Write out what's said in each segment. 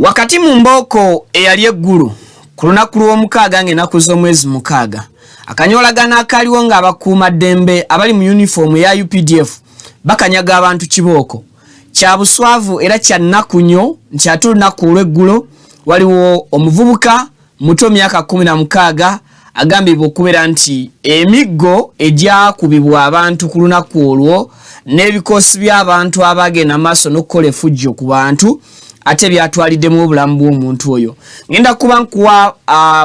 Wakati mu mbooko eyali eggulu ku lunaku lw'omukaaga ng'ennaku z'omwezi mukaaga, akanyolagana akaliwo ng'abakuuma ddembe abali mu yunifoomu eya UPDF bakanyaga abantu kibooko. Kya buswavu era kya nnaku nnyo nti ate olunaku olw'eggulo waliwo omuvubuka muto myaka 16 agambibwa okubeera nti emiggo egyakubibwa abantu ku lunaku olwo n'ebikoosi by'abantu abagenda maaso n'okukola effujjo ku bantu ate byatwaliddemu obulamu bw'omuntu oyo. Ngenda kuba nkuwa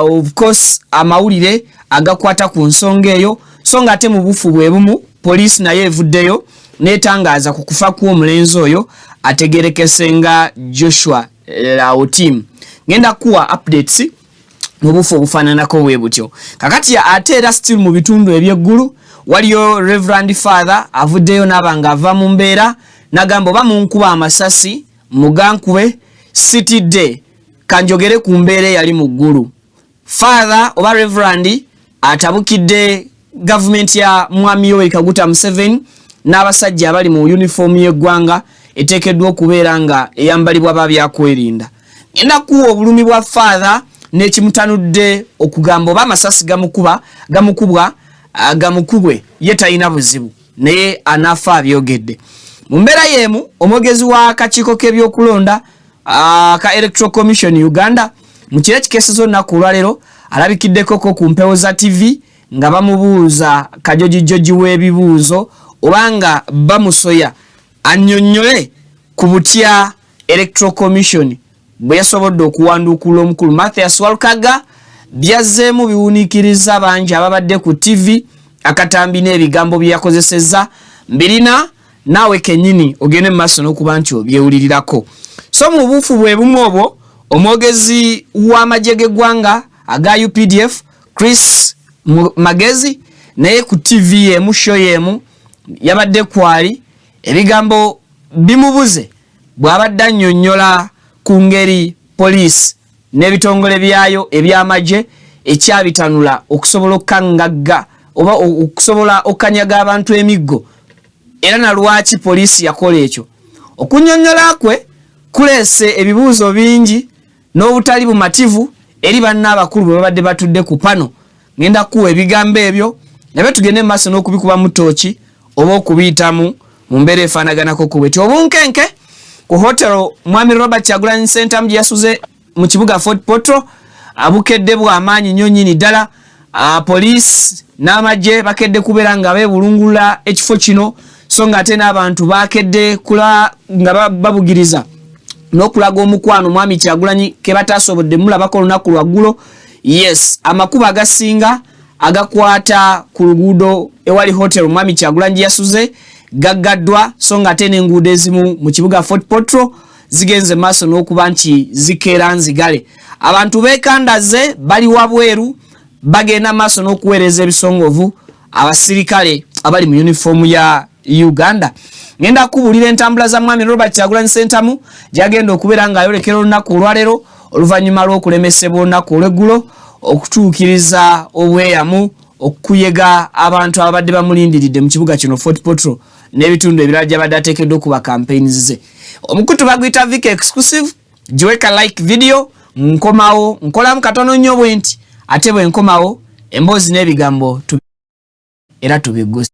of course amawulire agakwata ku nsonga eyo, so nga ate mu bufu bwe bumu poliisi nayo evuddeyo n'etangaaza ku kufa kw'omulenzi oyo ategerekese nga Joshua Laotim. Ngenda kuwa updates mu bufu obufaananako bwe butyo. Kakati ate era still mu bitundu eby'eggulu waliyo Reverend Father avuddeyo n'abanga ava mu mbeera n'agamba oba munkuba amasasi mugankube sitidde kanjogere ku mbeera yali mu ggulu. Father oba Reverend atabukidde government ya Mwami Yoweri Kaguta Museveni n'abasajja abali mu uniform y'eggwanga eteekeddwa okubeera nga eyambalibwa babyakwerinda. Ngenda kuwa obulumi bwa Father n'ekimutanudde okugamba oba amasasi gamukubwe ye talina buzibu naye anaafa abyogedde. Mu mbeera y'emu omwogezi w'akakiiko k'ebyokulonda ka Electoral Commission Uganda mu kiro ekikeesezza olunaku olwaleero alabikiddeko ku mpewo za TV nga bamubuuza kajojijoji w'ebibuuzo obanga bamusoya annyonnyole ku butya Electoral Commission bwe yasobodde okuwanduukula omukulu Mathias Walukaga byazzeemu biwuniikiriza bangi ababadde ku TV akatambi n'ebigambo bye yakozesezza mbirina naawe kennyini ogende mu maaso n'okuba nti obyewulirirako. So mu buufu bwe bumu obwo omwogezi w'amagye g'eggwanga aga UPDF Chris Magezi naye ku TV emu show yemu yabadde kwali ebigambo bimubuze bw'abadde annyonnyola ku ngeri poliisi n'ebitongole byayo eby'amagye ekyabitanula okusobola okukangagga oba okusobola okanyaga abantu emiggo era na lwaki poliisi yakola ekyo. Okunnyonnyola kwe kuleese ebibuuzo bingi n'obutali bumativu eri banna abakulu bwe babadde batudde ku pano. Ngenda kuwa ebigambo ebyo nabe tugende maaso n'okubikuba mu tooki oba okubiyitamu mu mbeera efaanaganako ku bweti. Obunkenke ku hotelo Mwami Robert Kyagulanyi Center gye yasuze mu kibuga Fort Portal abukedde bw'amaanyi nnyo nnyini ddala. Poliisi n'amagye bakedde kubeera nga beebulungulula ekifo kino so nga ate n'abantu bakedde kula nga babugiriza n'okulaga omukwano Mwami Kyagulanyi ke bataasobodde mulabako olunaku lwaggulo. Yes, amakubo agasinga agakwata ku luguudo ewali hotel Mwami Kyagulanyi gye yasuze gaggaddwa so nga ate n'enguudo ezimu mu kibuga Fort Portal zigenze maaso n'okuba nti zikeera nzigale. Abantu beekandaze bali wabweru bagenda maaso n'okuweereza ebisongovu abasirikale abali mu uniform ya Uganda. Ngenda kubulira entambula za Mwami Robert Kyagulanyi Center gyagenda okubeera nga ayolekera olunaku olwaleero oluvannyuma lw'okulemesebwa olunaku olw'eggulo okutuukiriza obweyamu okuyega abantu ababadde bamulindiridde mu kibuga kino Fort Portal n'ebitundu ebirala gy'abadde ateekeddwa okuba campaigns ze. Omukutu baguyita Vic Exclusive. Giweka like video nkomawo nkolamu katono nnyo bwe nti ate bwe nkomawo emboozi n'ebigambo era tubigusa.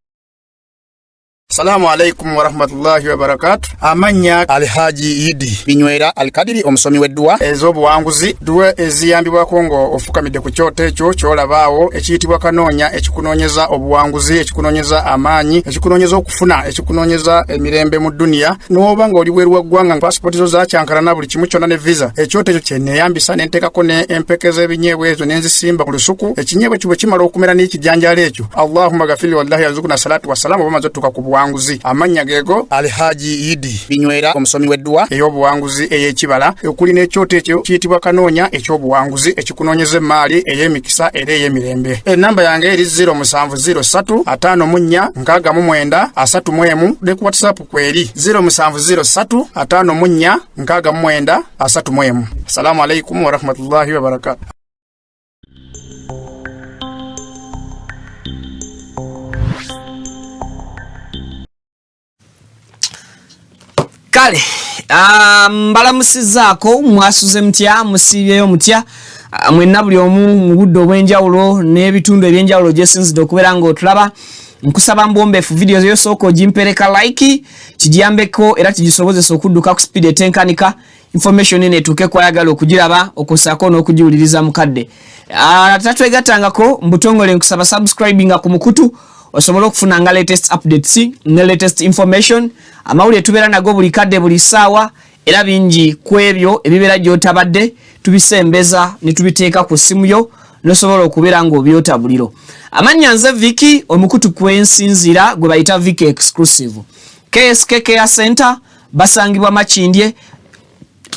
Assalamu alaikum wa rahmatullahi wa barakatuh. Amanya Alhaji Idi Binywera Alkadiri omusomi w'edduwa ez'obuwanguzi duwe eziyambibwako ngo ofukamidde ku kyoto ekyo kyolabaawo ekiyitibwa kanoonya ekikunoonyeza obuwanguzi ekikunoonyeza amaanyi ekikunoonyeza okufuna ekikunoonyeza emirembe mu duniya n'oba nga oli bweru wa ggwanga pasipoti zo zakyankalana buli kimu kyonna ne visa. Ekyoto ekyo kye neeyambisa ne nteekako ne empeke z'ebinyeebwa ezo ne nzisimba ku lusuku ekinyeebwa ekyo bwe kimala okumera n'ekijanjaalo ekyo Allahumma gafiri wallahi yazukuna salatu wassalamu oba maze tuka ku buwanguzi. Amanya gego Alhaji Idi Binywera omusomi w'edduwa ey'obuwanguzi ey'ekibala okuli n'ekyoto ekyo kiyitibwa kanoonya eky'obuwanguzi ekikunoonyeza emaali ey'emikisa era ey'emirembe. Enamba yange eri 0703 54 69 31 ne ku WhatsApp kweri 0703 54 69 31. Assalamu alaikum wa rahmatullahi wa barakatuh. Kale Mbalamusizzaako mwasuze mutya musiibyeyo mutya mwenna buli omu mu budde obw'enjawulo n'ebitundu eby'enjawulo gyesinzidde okubeera ng'otulaba. Nkusaba mbombeefu video yosooka ogimpereka like kijiyambeko era kigisobozesa okudduka ku speed etenkanika information ene etuuke kwayagala okugiraba okusaako n'okugiwuliriza mukadde. Tatwegattangako mbutongole nkusaba subscribinga ku mukutu osobola okufuna nga latest updates ne latest information amawulire tubeera nago buli kadde buli ssaawa era bingi ku ebyo ebibeera gy'otabadde tubisembeza ne tubiteeka ku ssimu yo nosobola okubeera ng'obyota buliro. Amannya nze Vicky omukutu kwensinzira gwe bayita Vicky exclusive. KSK Care Center basangibwa Makindye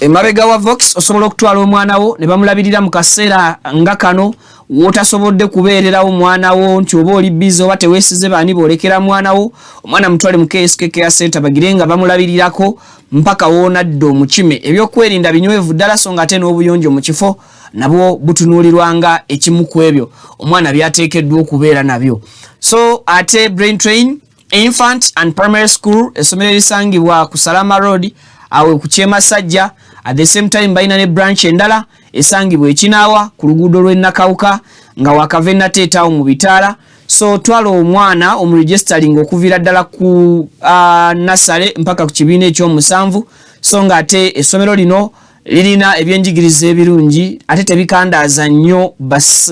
emabega wa Vox osobola okutwala omwana wo ne bamulabirira mu kaseera nga kano wotasobodde kubeererawo omwana wo nti oba oli busy oba teweesize baani boolekera mwana wo omwana mutwale mu KSK Care Center bagire nga bamulabirirako mpaka woonadde omukime. Ebyokwerinda binywevu ddala so nga ate n'obuyonjo mu kifo nabwo butunuulirwanga ekimu ku ebyo omwana byateekeddwa okubeera nabyo. So ate Brain Train Infant and Primary School essomero erisangibwa ku Salama Road awe ku Kyemasajja at the same time balina ne branch endala esangibwa Ekinaawa ku luguudo lw'Ennakawuka nga wakava Nateetawo mu Bitaala. So twala omwana omuregistering okuviira ddala ku nasale mpaka ku kibiina ekyomusanvu so nga ate essomero lino lirina ebyenjigiriza ebirungi ate tebikandaaza nnyo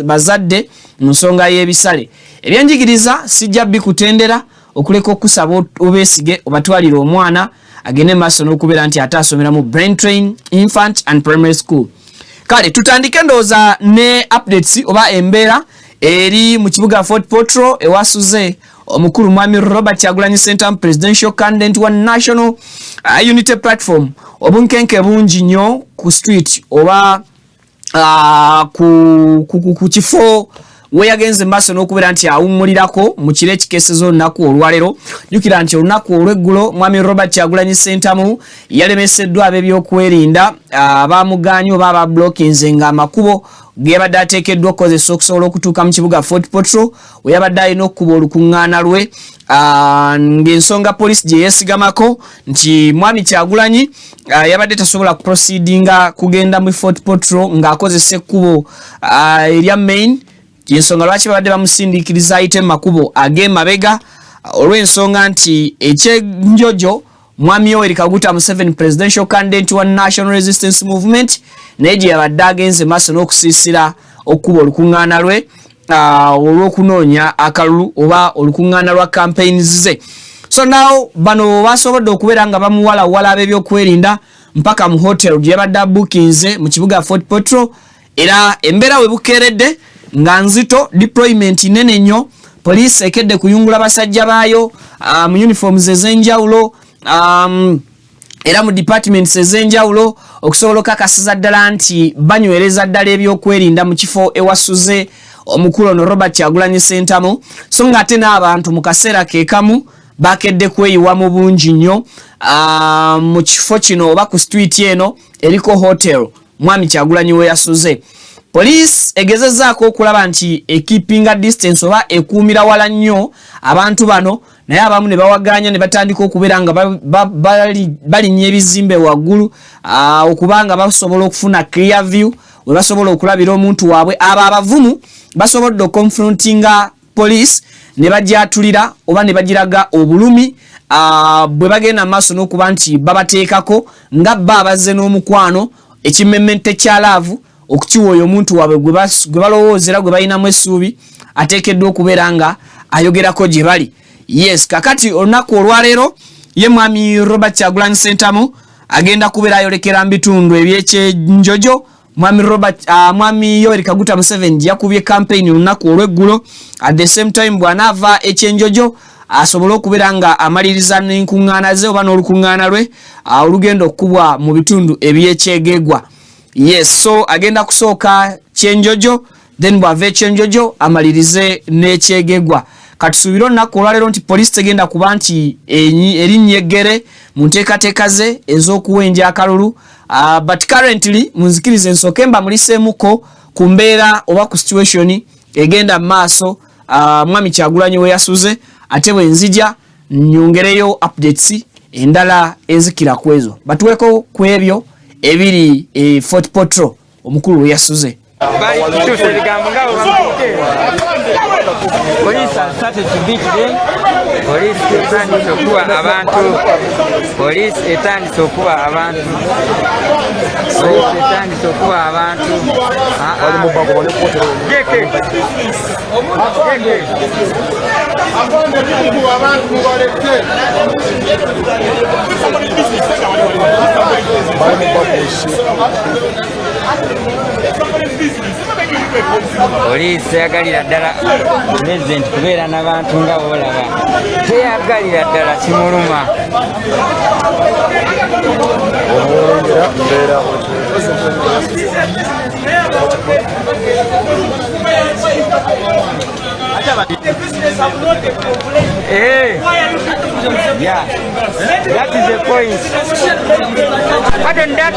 bazadde mu nsonga y'ebisale. Ebyenjigiriza sijja bikutendera okuleka okusaba obeesige obatwalira omwana agende maaso n'okubeera nti ate asomera mu Brain Train Infant and Primary School. Kale tutandike ndowooza ne updates oba embeera eri mu kibuga Fort Portal ewasuze omukulu mwami Robert Kyagulanyi Ssentamu presidential candidate wa National Unity Platform obunkenke bungi nnyo ku street oba ku kifo we yagenze maaso n'okubeera nti awummulirako mu kiro ekikeeseza olunaku olwaleero. Jjukira nti olunaku olw'eggulo mwami Robert Kyagulanyi Ssentamu yalemeseddwa ab'ebyokwerinda abaamugaanye oba abablokinze nga amakubo gebadde ateekeddwa okukozesa okusobola okutuuka mu kibuga Fort Portal we yabadde alina okukuba olukuŋŋaana lwe ng'ensonga poliisi gye yeesigamako nti mwami Kyagulanyi yabadde tasobola kuproceedinga kugenda mu Fort Portal ng'akozesa ekkubo erya main yensonga lwaki babadde bamusindiikiriza ayite makubo ag'emabega olw'ensonga nti ekyenjojo mwami Yoweri Kaguta Museveni presidential candidate wa National Resistance Movement naye gye yabadde agenze maaso n'okusiisira okuba olukuŋŋaana lwe olw'okunoonya akalulu oba olukuŋŋaana lwa campaigns ze. So now bano basobodde okubeera nga bamuwalawala ab'ebyokwerinda mpaka mu hotel gye yabadde abookinze mu kibuga Fort Portal era embeera we bukeeredde nga nzito deployment nene nnyo police ekedde kuyungula basajja baayo mu uniforms ez'enjawulo era mu departments ez'enjawulo okusobola okakasiza ddala nti banywereza ddala ebyokwerinda mu kifo ewasuze omukulu ono Robert Kyagulanyi Ssentamu so nga ate n'abantu mu kaseera keekamu bakedde kweyiwa mu bungi nnyo mu kifo kino oba ku street eno eriko hotel mwami Kyagulanyi we yasuze. Police egezezzaako okulaba nti ekeepinga distance oba ekuumira wala nnyo abantu bano naye abamu ne bawaganya ne batandika okubeera nga balinnya ebizimbe waggulu okubanga basobola okufuna clear view we basobola okulabira omuntu waabwe. Abo abavumu basobodde okonfrontinga police ne bagyatulira oba ne bagiraga obulumi bwe bagenda maaso n'okuba nti babateekako nga bba abazze n'omukwano ekimemmette kya laavu okukiwa oyo omuntu waabwe gwe balowoozera gwe balinamu essuubi ateekeddwa okubeera nga ayogerako gye bali. Yes, kakati olunaku olwaleero ye mwami Robert Kyagulanyi Ssentamu agenda kubeera ayolekera mu bitundu eby'ekyenjojo. Mwami Yoweri Kaguta Museveni yakubye campaign olunaku olw'eggulo at the same time bw'anaava ekyenjojo asobole okubeera nga amaliriza n'enkuŋŋaana ze oba n'olukuŋŋaana lwe olugenda okukubwa mu bitundu eby'ekyegeegwa. Yes, so agenda kusooka kyenjojo then bw'ava ekyenjojo amalirize n'ekyegegwa. Katusuubira olunaku olwaleero nti poliisi tegenda kuba nti erinnya eggere mu nteekateeka ze ez'okuwenja akalulu but currently munzikirize nsooke mbamuliseemuko ku mbeera oba ku situation egenda mu maaso mwami Kyagulanyi we yasuze ate bwe nzija nyongereyo updates endala enzikira kwezo batuweko kwebyo ebiri Fort Portal omukulu we yasuze. Police started to beat them. Police etandi sokuwa abantu. Police etandi sokuwa abantu. Police etandi sokuwa abantu. Police yagalira ddala president kubeera n'abantu nga boolaba teyagalira ddala kimuluma. Yeah, that is the point. Pardon that.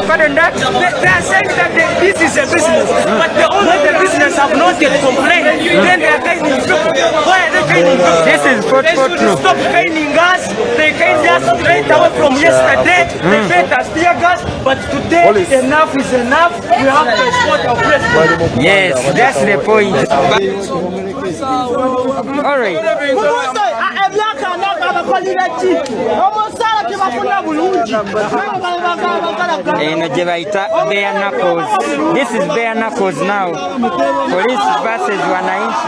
They are saying that this is a business, but the owner of the business have not yet complained. Then they are caning people. Why are they caning people? This is They should stop caning us. They caned us straight away from yesterday. They fed us tear gas, but today enough is enough. We have to escort our president. Yes, that's the point. All right. Eno gye bayita bare knuckles. This is bare knuckles now. Police versus wananchi.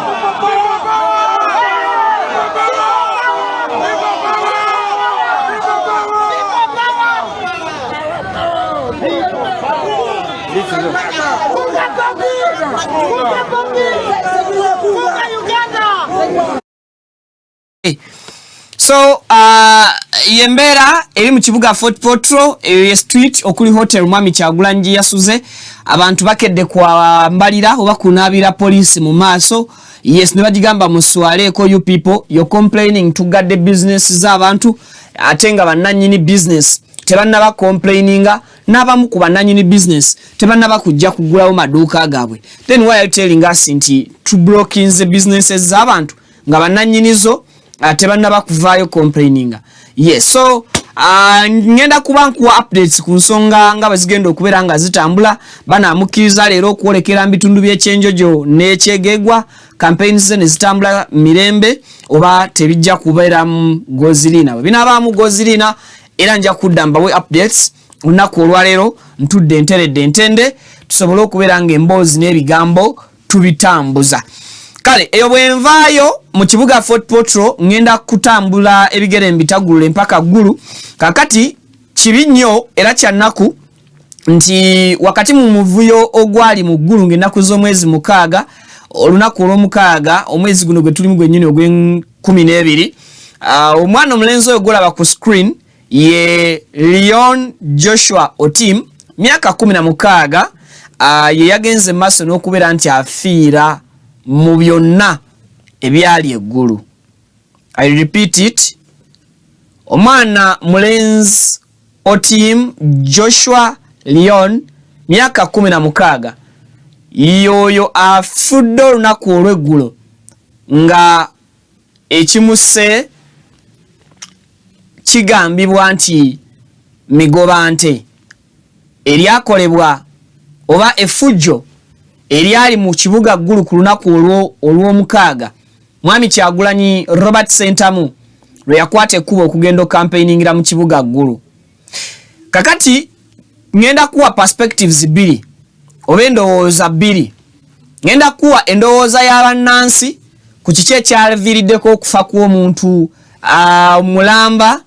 This is So yembera eri mu kibuga Fort Portal street okuli hotel Mwami Kyagulanyi yasuze abantu bakedde kwa mbalira oba kunabira police mu maaso. Yes, nebagigamba muswaleko you people you're complaining to get the business z'abantu atenga bananyini business tebannaba complaininga n'abamu ku bananyini business tebannaba kujja kugulawo maduuka gaabwe. Then why are you telling us nti to blocking the businesses z'abantu nga bananyinizo tebannaba kuvaayo complaininga? Yes, so ngenda kuba nkuwa updates ku nsonga nga bazigenda okubeera nga zitambula. Banamukiriza leero okwolekera mu bitundu by'ekyenjojo n'ekyegegwa campaigns ze ne zitambula mirembe oba tebijja kubeera mu Gozirina. Bwe binaabaamu Gozirina era nja kudda mbawe updates olunaku olwaleero ntudde nteredde ntende tusobole okubeera ng'emboozi n'ebigambo tubitambuza. Kale eyo bwenvaayo mu kibuga Fort Portal ngenda kutambula ebigere mbitagulule mpaka ggulu. Kakati kibi nnyo era kyannaku nti wakati mu muvuyo ogwali mu ggulu ng'ennaku z'omwezi mukaaga olunaku olw'omukaaga omwezi guno gwe tulimu gwennyini ogw'e12 omwana omulenzi oyo golaba ku screen ye Leon Joshua Otim myaka 16 ye yagenze maaso n'okubeera nti afiira mu byonna ebyali eggulu. I repeat it, omwana mulenzi Otim Joshua Leon myaka 16 yoyo afudde olunaku olw'eggulo nga ekimuse kigambibwa nti migobante eryakolebwa oba effujjo eryali mu kibuga ggulu ku lunaku olw'omukaaga Mwami Kyagulanyi Robert Sentamu lwe yakwata ekkubo okugenda campaigningira mu kibuga ggulu. Kakati ngenda kuwa perspectives bbiri oba endowooza bbiri. Ngenda kuwa endowooza y'abannansi ku kiki ekyaviiriddeko okufa kw'omuntu mulamba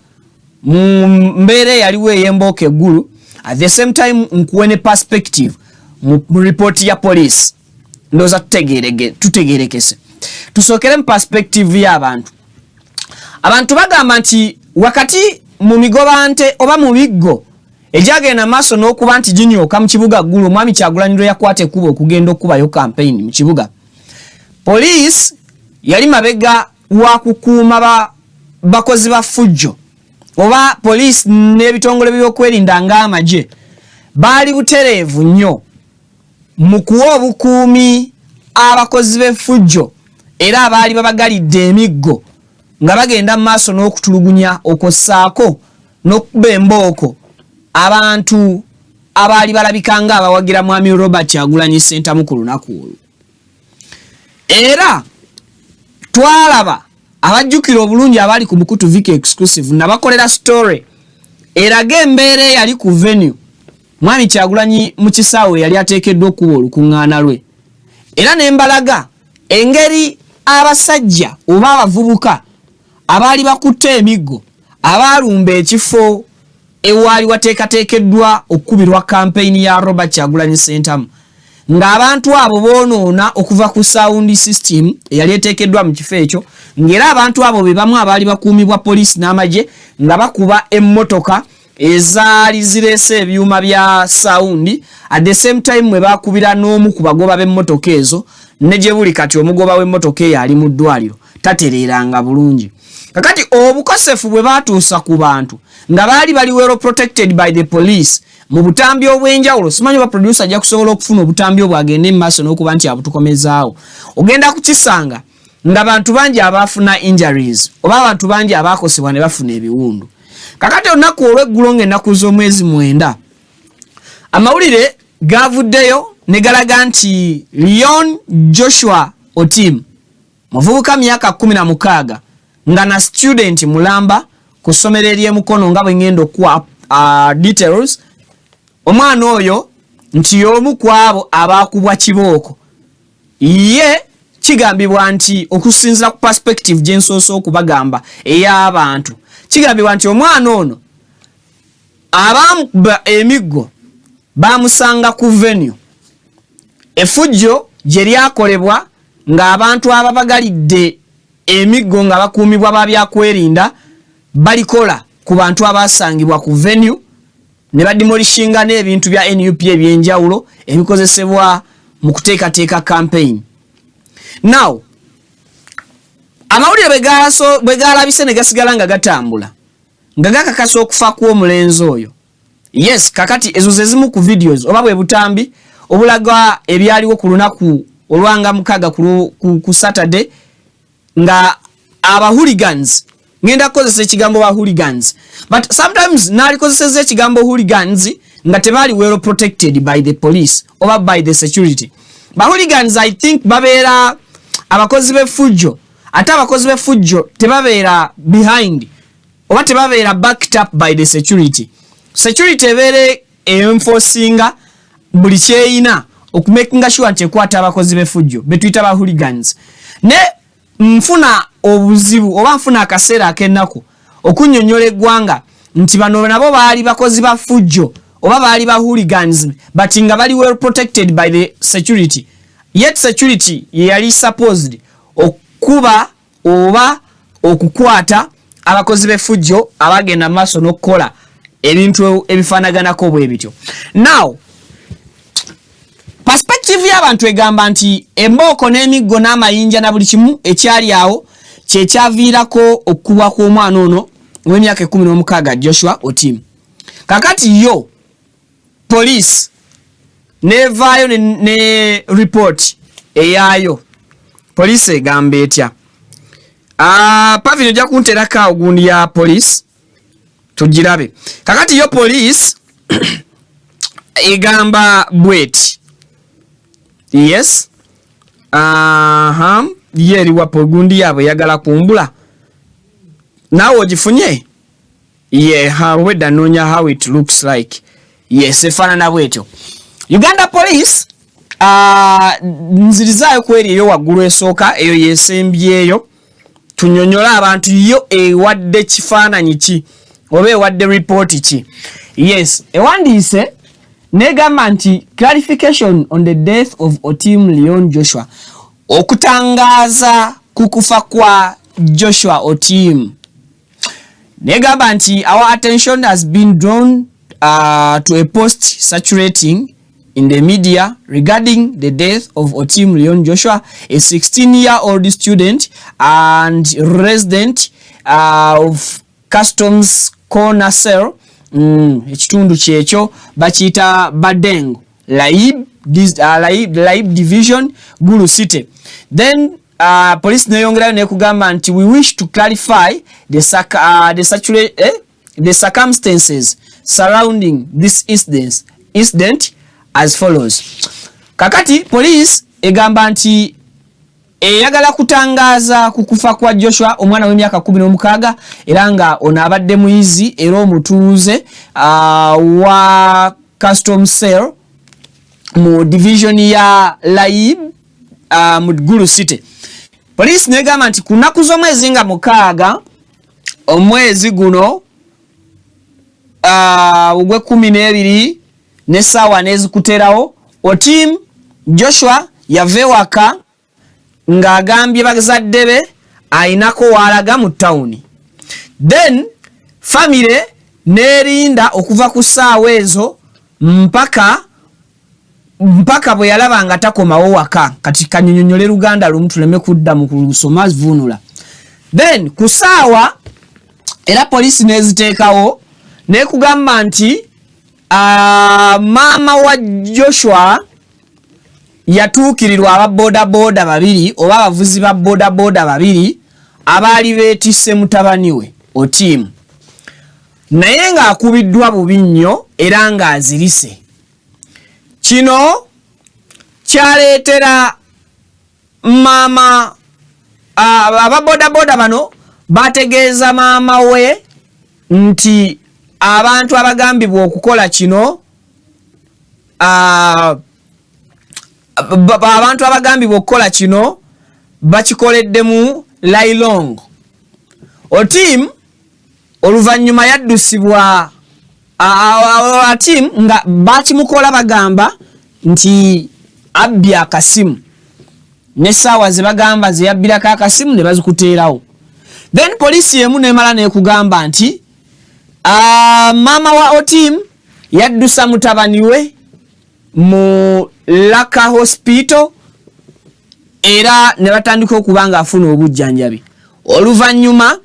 mu mbeera yaliwo ey'embooka eggulu. At the same time nkuwe ne perspective mu report ya police. Ndoza tutegerekese. Tusookere mu perspective y'abantu. Abantu bagamba nti wakati mu migobante oba mu biggo ejagenda maaso n'okuba nti ginyooka mu kibuga ggulu Mwami Kyagulanyi lwe yakwata ekkubo okugenda okubayo campaign mu kibuga. Police yali mabega wa kukuuma bakozi ba fujjo oba police n'ebitongole by'okwerinda ng'amagye baali butereevu nnyo mu kuwa obukuumi abakozi b'effujjo era abaali babagalidde emiggo nga bagenda mu maaso n'okutulugunya okossaako n'okuba embooko abantu abaali balabikanga abawagira mwami Robert Kyagulanyi Ssentamu ku lunaku olwo. Era twalaba abajjukira obulungi abali ku Bukutu Viki Exclusive nabakolera story eraga embeera yali ku venue mwami Kyagulanyi mu kisaawe yali ateekeddwa okuba olukuŋŋaana lwe. Era nembalaga engeri abasajja oba abavubuka abaali bakutte emiggo abaalumba ekifo ewaali wateekateekeddwa okukubirwa kampeyini ya Robert Kyagulanyi Ssentamu ng'abantu abo boonoona okuva ku sound system eyali eteekeddwa mu kifo ekyo, ng'era abantu abo be bamu abaali bakuumibwa poliisi n'amagye nga bakuba emmotoka ezaali zireese ebyuma bya sound at the same time mwe baakubira n'omu ku bagoba b'emmotoka ezo ne gye buli kati omugoba w'emmotoka eyo ali mu ddwaliro tatereeranga bulungi. Kakati obukosefu bwe baatuusa ku bantu nga baali bali well protected by the police mu butambi obw'enjawulo, simanyi ba producer ajja kusobola okufuna obutambi obwo agende mu maaso n'okuba nti abutukomezaawo, ogenda kukisanga nga bantu bangi abaafuna injuries oba abantu bangi abaakosebwa ne bafuna ebiwundu. Kakati olunaku olw'eggulo ng'ennaku z'omwezi 9 amawulire gaavuddeyo ne galaga nti Leon Joshua Otim muvubuka myaka 16 nga na student mulamba ku ssomero ery'emukono nga bwe ngenda okuwa details, omwana oyo nti y'omu ku abo abaakubwa kibooko. Ye kigambibwa nti okusinziira ku perspective gye nsoose okubagamba ey'abantu, kigambibwa nti omwana ono abaamukuba emiggo baamusanga ku venue efujjo gye lyakolebwa ng'abantu ababagalidde emiggo nga bakuumibwa babyakwerinda balikola ku bantu abaasangibwa ku venue ne bademolishinga n'ebintu bya NUP ebyenjawulo ebikozesebwa mu kuteekateeka campaign. Now amawulire bwe gaalabise ne gasigala nga gatambula nga gakakasa okufa kw'omulenzi oyo. Yes, kakati ezo ze zimu ku videos oba bwe butambi obulaga ebyaliwo ku lunaku olwanga 6 ku Saturday nga aba hooligans, ngenda kozesa ekigambo ba hooligans, but sometimes nalikozeseza ekigambo hooligans nga tebali well protected by the police oba by the security. Ba hooligans I think babeera abakozi b'effujjo, ate abakozi b'effujjo tebabeera behind oba tebabeera backed up by the security. Security ebeere enforcinga buli kyeyina okumakinga sure nti ekwata abakozi b'effujjo betuyita ba hooligans. Ne nfuna obuzibu oba nfuna akaseera ak'ennaku okunnyonnyola eggwanga nti bano nabo baali bakozi ba ffujjo oba baali ba hooligans but nga bali well protected by the security, yet security ye yali supposed okuba oba okukwata abakozi b'effujjo abagenda maaso n'okukola ebintu ebifaanaganako bwe bityo. Now perspective y'abantu egamba nti embooko n'emiggo n'amayinja na buli kimu ekyali awo kyekyaviirako okukubwa kw'omwana ono ow'emyaka 16 Joshua Otim. Kakati yo police nevaayo ne report eyaayo. Police egamba etya? Pavino ojja kunterako ogundi ya police tugirabe. Kakati yo police egamba bweti. Yes. Yeri wapo gundi yabo yagala kumbula. Nawo ogifunye? Weda nonya how it looks like. Yes, efaanana bwetyo. Uganda Police nzirizayo kweri eyo waggulu esooka eyo yesembyeyo tunyonyola abantu yo ewadde kifaananyi ki oba ewadde report ki. Yes, ewandiise negamba nti clarification on the death of Otim Leon Joshua, okutangaza kukufa kwa Joshua Otim. Negamba nti our attention has been drawn to a post circulating in the media regarding the death of Otim Leon Joshua, a 16-year-old student and resident of Customs Corner Cell, ekitundu kyekyo bakiyita Badengo Laib Division, Gulu City. Then police neyongerayo nekugamba nti we wish to clarify the the circumstances surrounding this incident as follows. Kakati police egamba nti eyagala kutangaza kukufa kwa Joshua omwana w'emyaka 16 era nga ono abadde muyizi era omutuuze wa custom cell mu division ya Laib mu Gulu City. Police negamba nti kunaku z'omwezi nga 6 omwezi guno ogwe 12 n'essaawa n'ezikuterawo Otim Joshua yave waka ng'agambye bazadde be ayinako walaga mu town. Then family nerinda okuva ku ssaawa ezo mpaka bwe yalaba nga takomawo waka. Kati kanyonyonyole Luganda lumu tuleme kudda mu kusoma vunula. Then ku ssaawa era polisi neziteekawo nekugamba nti mama wa Joshua yatuukirirwa aba boda babiri oba abavuzi ba boda babiri abaali beetisse mutabani we Otim, naye ng'akubiddwa bubi nnyo era ng'azirise. Kino kyaleetera mama aba boda bano bategeeza maama we nti abantu abagambibwa okukola kino abantu abagambibwa okukola kino bakikoleddemu Lailong. Otim oluvannyuma yaddusibwa Otim nga bakimukola bagamba nti abbye akasimu n'essaawa ze bagamba ze yabbirako akasimu ne bazikuteerawo. Then polisi emu nemala nekugamba nti mama wa Otim yaddusa mutabani we mu Laka Hospital era ne batandika okubanga afuna obujjanjabi. Oluvannyuma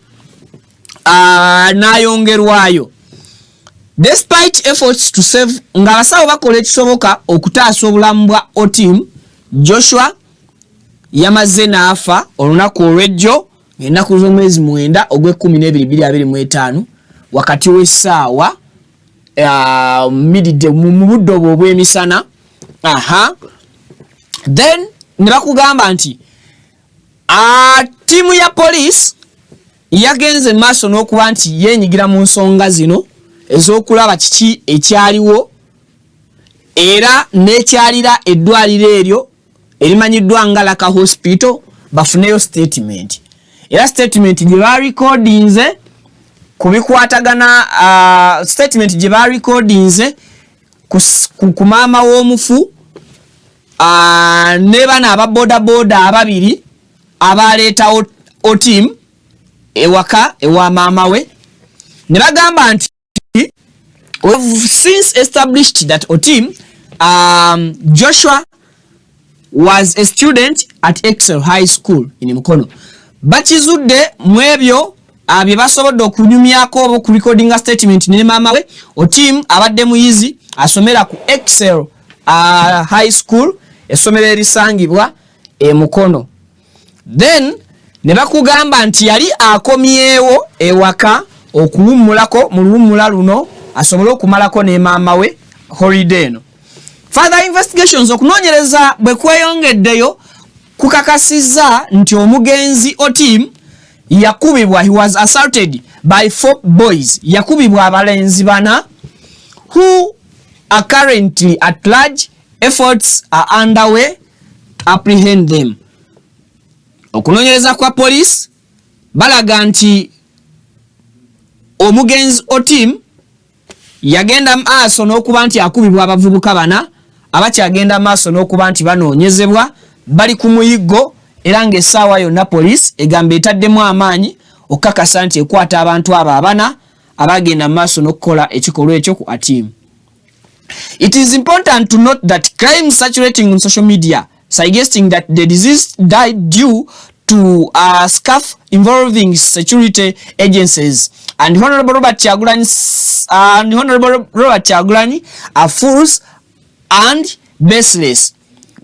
n'ayongerwayo. Despite efforts to save, nga abasawo bakola ekisoboka okutaasa obulamu bwa Otim, Joshua yamaze n'afa olunaku olw'ejjo ennaku z'omwezi 9 ogwe 12 wakati w'essaawa midide mu budde obw'emisana. Then ne bakugamba nti tiimu ya police yagenze maaso n'okuba nti yeenyigira mu nsonga zino ez'okulaba kiki ekyaliwo era n'ekyalira eddwaliro eryo erimanyiddwa nga Laka Hospital bafuneyo statement. Era statement gye barecordinze kubikwatagana statement gye barecordinze ku maama w'omufu ne bana aba boda ababiri abaleeta Otim ewaka ewa maama we ne bagamba nti we've since established that Otim Joshua was a student at Excel High School in Mukono. Bakizudde mwebyo bye basobodde okunyumyako obo ku recording statement ne maama we Otim abadde muyizi asomera ku Excel High School essomero erisangibwa Mukono. Then ne bakugamba nti yali akomyewo ewaka okuwummulako mu luwummula luno asobole okumalako ne maama we holiday eno. Further investigations okunoonyereza bwe kweyongeddeyo kukakasizza nti omugenzi Otim yakubibwa, he was assaulted by 4 boys, yakubibwa abalenzi 4 who are currently at large. Efforts are underway to apprehend them. Okunoonyereza kwa police balaga nti omugenzi Otim yagenda maaso n'okuba nti akubibwa abavubuka 4 abakyagenda maaso n'okuba nti banoonyezebwa bali ku muyiggo era ng'essaawa yonna police egamba etaddemu amaanyi okukakasa nti ekwata abantu abo 4 abagenda maaso n'okukola ekikolwa ekyo ku Otim. It is important to note that crime circulating on social media suggesting that the deceased died due to a scuff involving security agencies and Honorable Robert Kyagulanyi are false and baseless.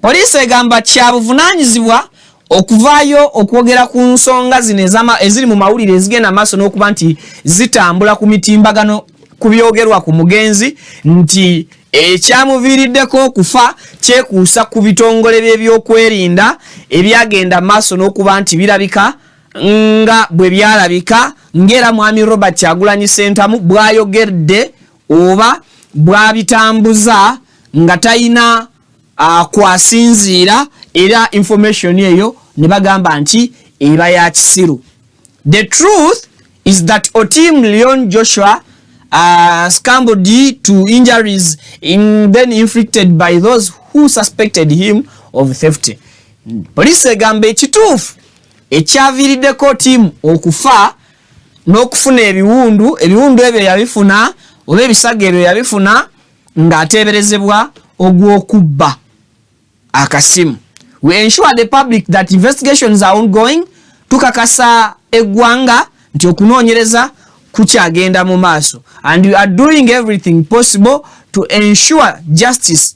Police egamba kya buvunaanyizibwa okuvaayo okwogera ku nsonga zino eziri mu mawulire ezigenda maaso n'okuba nti zitambula ku mitimbagano ku byogerwa ku mugenzi nti ekyamuviiriddeko okufa kyekuusa ku bitongole by'ebyokwerinda ebyagenda maaso n'okuba nti birabika nga bwe byalabika ng'era mwami Robert Kyagulanyi Ssentamu bw'ayogedde oba bw'abitambuza nga talina kwasinziira era information eyo ne bagamba nti eba ya kisiru. The truth is that Otim Leon Joshua succumbed to injuries then inflicted by those who suspected him of theft. Police egamba ekituufu ekyaviiriddeko Otim okufa n'okufuna ebiwundu ebyo yabifuna oba ebisago ebyo yabifuna ng'ateeberezebwa ogw'okubba akasimu. We ensure the public that investigations are ongoing. Tukakasa eggwanga nti okunoonyereza kukyagenda mu maaso, and we are doing everything possible to ensure justice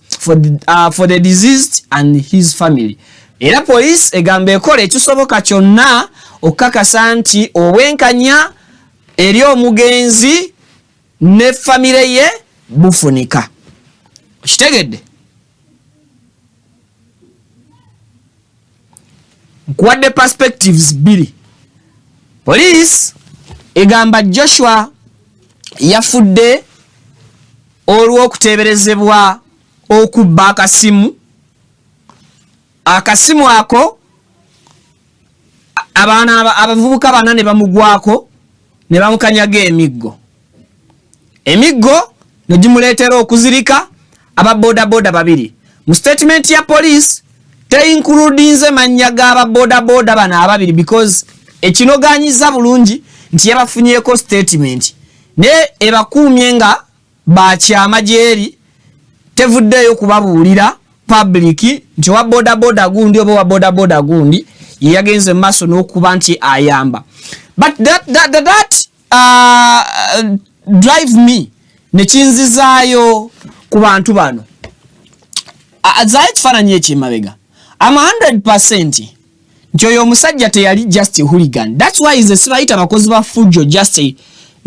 for the deceased and his family. Era police egamba ekola ekisoboka kyonna okukakasa nti obwenkanya eri omugenzi ne famire ye bufunika. Kitegedde? Nkuwadde perspectives biri. Police egamba Joshua yafudde olw'okuteeberezebwa okubba akasimu. Akasimu ako abavubuka bana ne bamugwako ne bamukanyaga emiggo. Emiggo ne gimuleetera okuzirika ababodaboda babiri. Mu statement ya police teincludinze mannya g'ababodaboda bano ababiri because ekinoganyiza bulungi nti yabafunyeko statement ne ebakuumye nga bakyama gyeri tevuddeyo kubabuulira public nti wa bodaboda gundi oba wa bodaboda gundi yagenze maaso n'okuba nti ayamba. But that drive me ne kinzizaayo ku bantu bano. Azaye kifaananyi ekimabega. I'm 100% nti oyo omusajja teyali just a hooligan. That's why is esibayita abakozi ba fujjo just a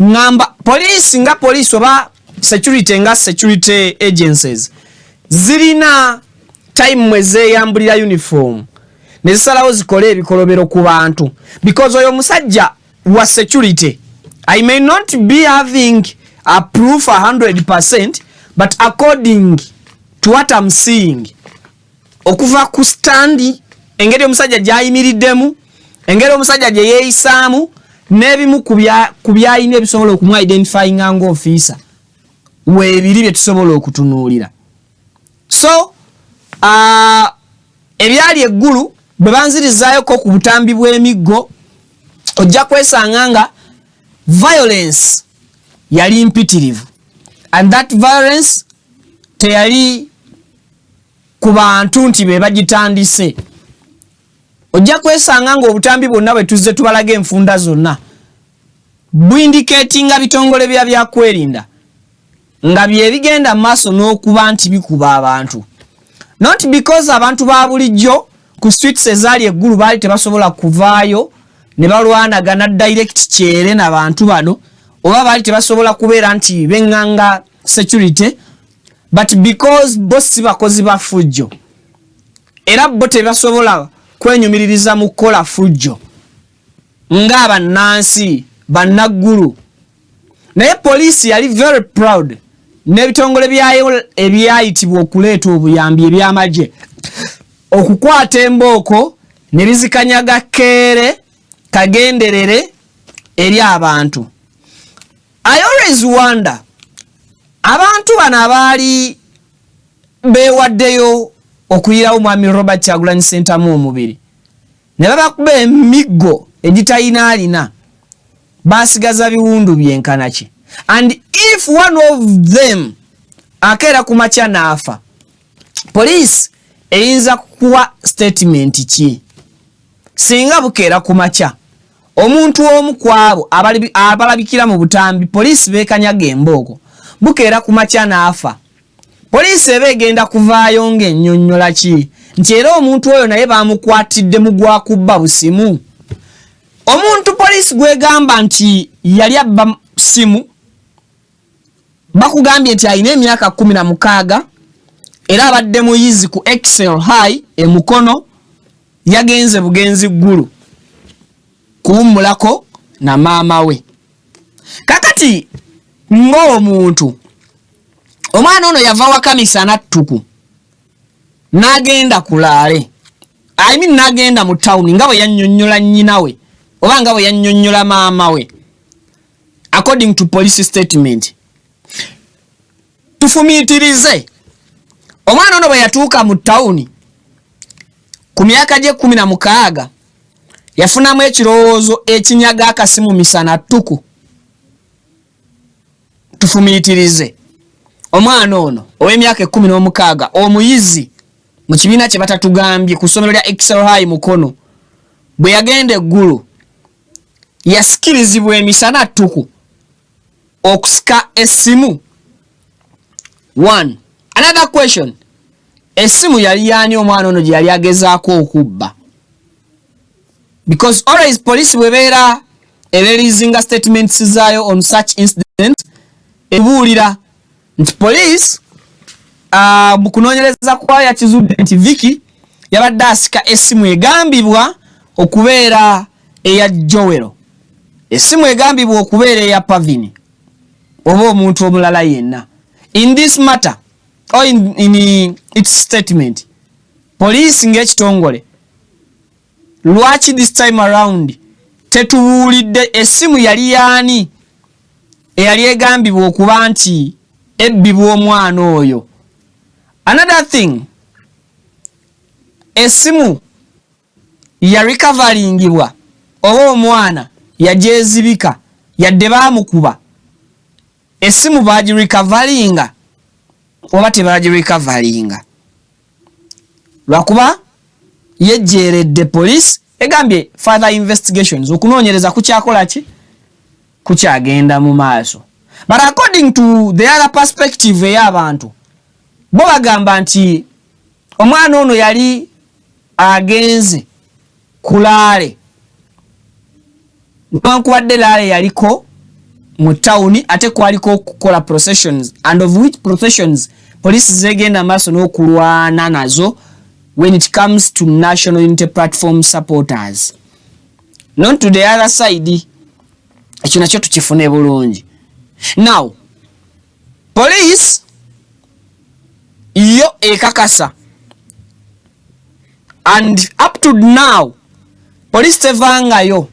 ngamba police nga police oba security nga security agencies zirina time mwezeyambulira uniform nezisalawo zikole ebikolobero ku bantu because oyo omusajja wa security I may not be having a proof 100% but according to what I'm seeing okuva ku standi engeri omusajja gyayimiriddemu engeri omusajja gye yeeyisaamu n'ebimu ku byayina ebisobola okumu identifying nga officer weebiri bye tusobola okutunuulira. So ebyali eggulu bwe banzirizaayoko ku butambi bw'emiggo ojja kwesanga nga violence yali mpitirivu and that violence teyali ku bantu nti be bagitandise. Ojja kwesanga nga obutambi bwonna bwe tuzze tubalaga enfunda zonna buindicatinga bitongole byakwerinda nga bye bigenda maaso n'okuba nti bikuba abantu. Not because abantu ba bulijjo ku streets ezaali eggulu baali tebasobola kuvaayo ne balwanagana direct kyere n'abantu bano oba baali tebasobola kubeera nti benganga security but because bosi bakozi ba fujjo era bo tebasobola kwenyumiririza mu kola fujjo ng'abannansi bannaggulu. Naye police yali very proud n'ebitongole byayo ebyayitibwa okuleeta obuyambi ebyamagye okukwata embooko ne bizikanyaga keere kagenderere eri abantu. I always wonder abantu bano abaali beewaddeyo okuyirawo mwami Robert Kyagulanyi Ssentamu omubiri ne babakuba emiggo egitalina alina basigaza biwundu byenkana ki? And if one of them akeera ku makya n'afa, police eyinza kuwa statement ki? Singa bukeera ku makya omuntu omu kwabo abalabikira mu butambi police beekanyaga embooko bukeera ku makya n'afa, police eba egenda kuvaayo ng'ennyonnyola ki nti era omuntu oyo naye bamukwatidde mu gwa kubba busimu. Omuntu police gwegamba nti yali abba simu bakugambye nti ayina emyaka 16 era abadde muyizi ku Excel High emukono yagenze bugenzi ggulu kuwummulako na maama we. Kakati ng'omuntu omwana ono yava waka misana ttuku n'agenda kulaale. N'agenda mu town nga bwe yannyonnyola nnyina we oba nga bwe yannyonnyola maama we according to police statement. Tufumiitirize omwana ono bwe yatuuka mu town ku myaka gye 16 yafunamu ekirowoozo ekinyaga akasimu misana ttuku. Tufumiitirize omwana ono ow'emyaka 16 omuyizi mu kibiina kye batatugambye ku ssomero lya Excel High mukono bwe yagenda eggulu yasikirizibwa emisana ttuku okusika essimu. One. Another question. Essimu yali yani omwana ono gye yali agezaako okubba? Because always police webeera releasing statements zaayo on such incidents ebuulira nti police mu kunoonyereza kwayo yakizudde nti Vicky yabadde asika essimu egambibwa okubeera eya Joel, essimu egambibwa okubeera eya Pavini oba omuntu omulala yenna. In this matter or in its statement, police ng'ekitongole lwaki this time around tetubuulidde essimu yali yaani eyali egambibwa okuba nti ebbibwa omwana oyo? Another thing, essimu ya recoveringibwa oba omwana yajezibika yadde baamukuba, essimu baagi recoveringa oba tebaagi recoveringa? Lwakuba yejjeeredde police egambye further investigations okunoonyereza kukyakola ki kukyagenda mu maaso. But according to the other perspective ey'abantu bo bagamba nti omwana ono yali agenze kulaale newankubadde laale yaliko mu town ate kwaliko okukola processions, and of which processions police zegenda maaso n'okulwana nazo when it comes to National Unity Platform supporters. Not to the other side, ekyo nakyo tukifune bulungi. Now, police yo ekakasa, and up to now police tevangayo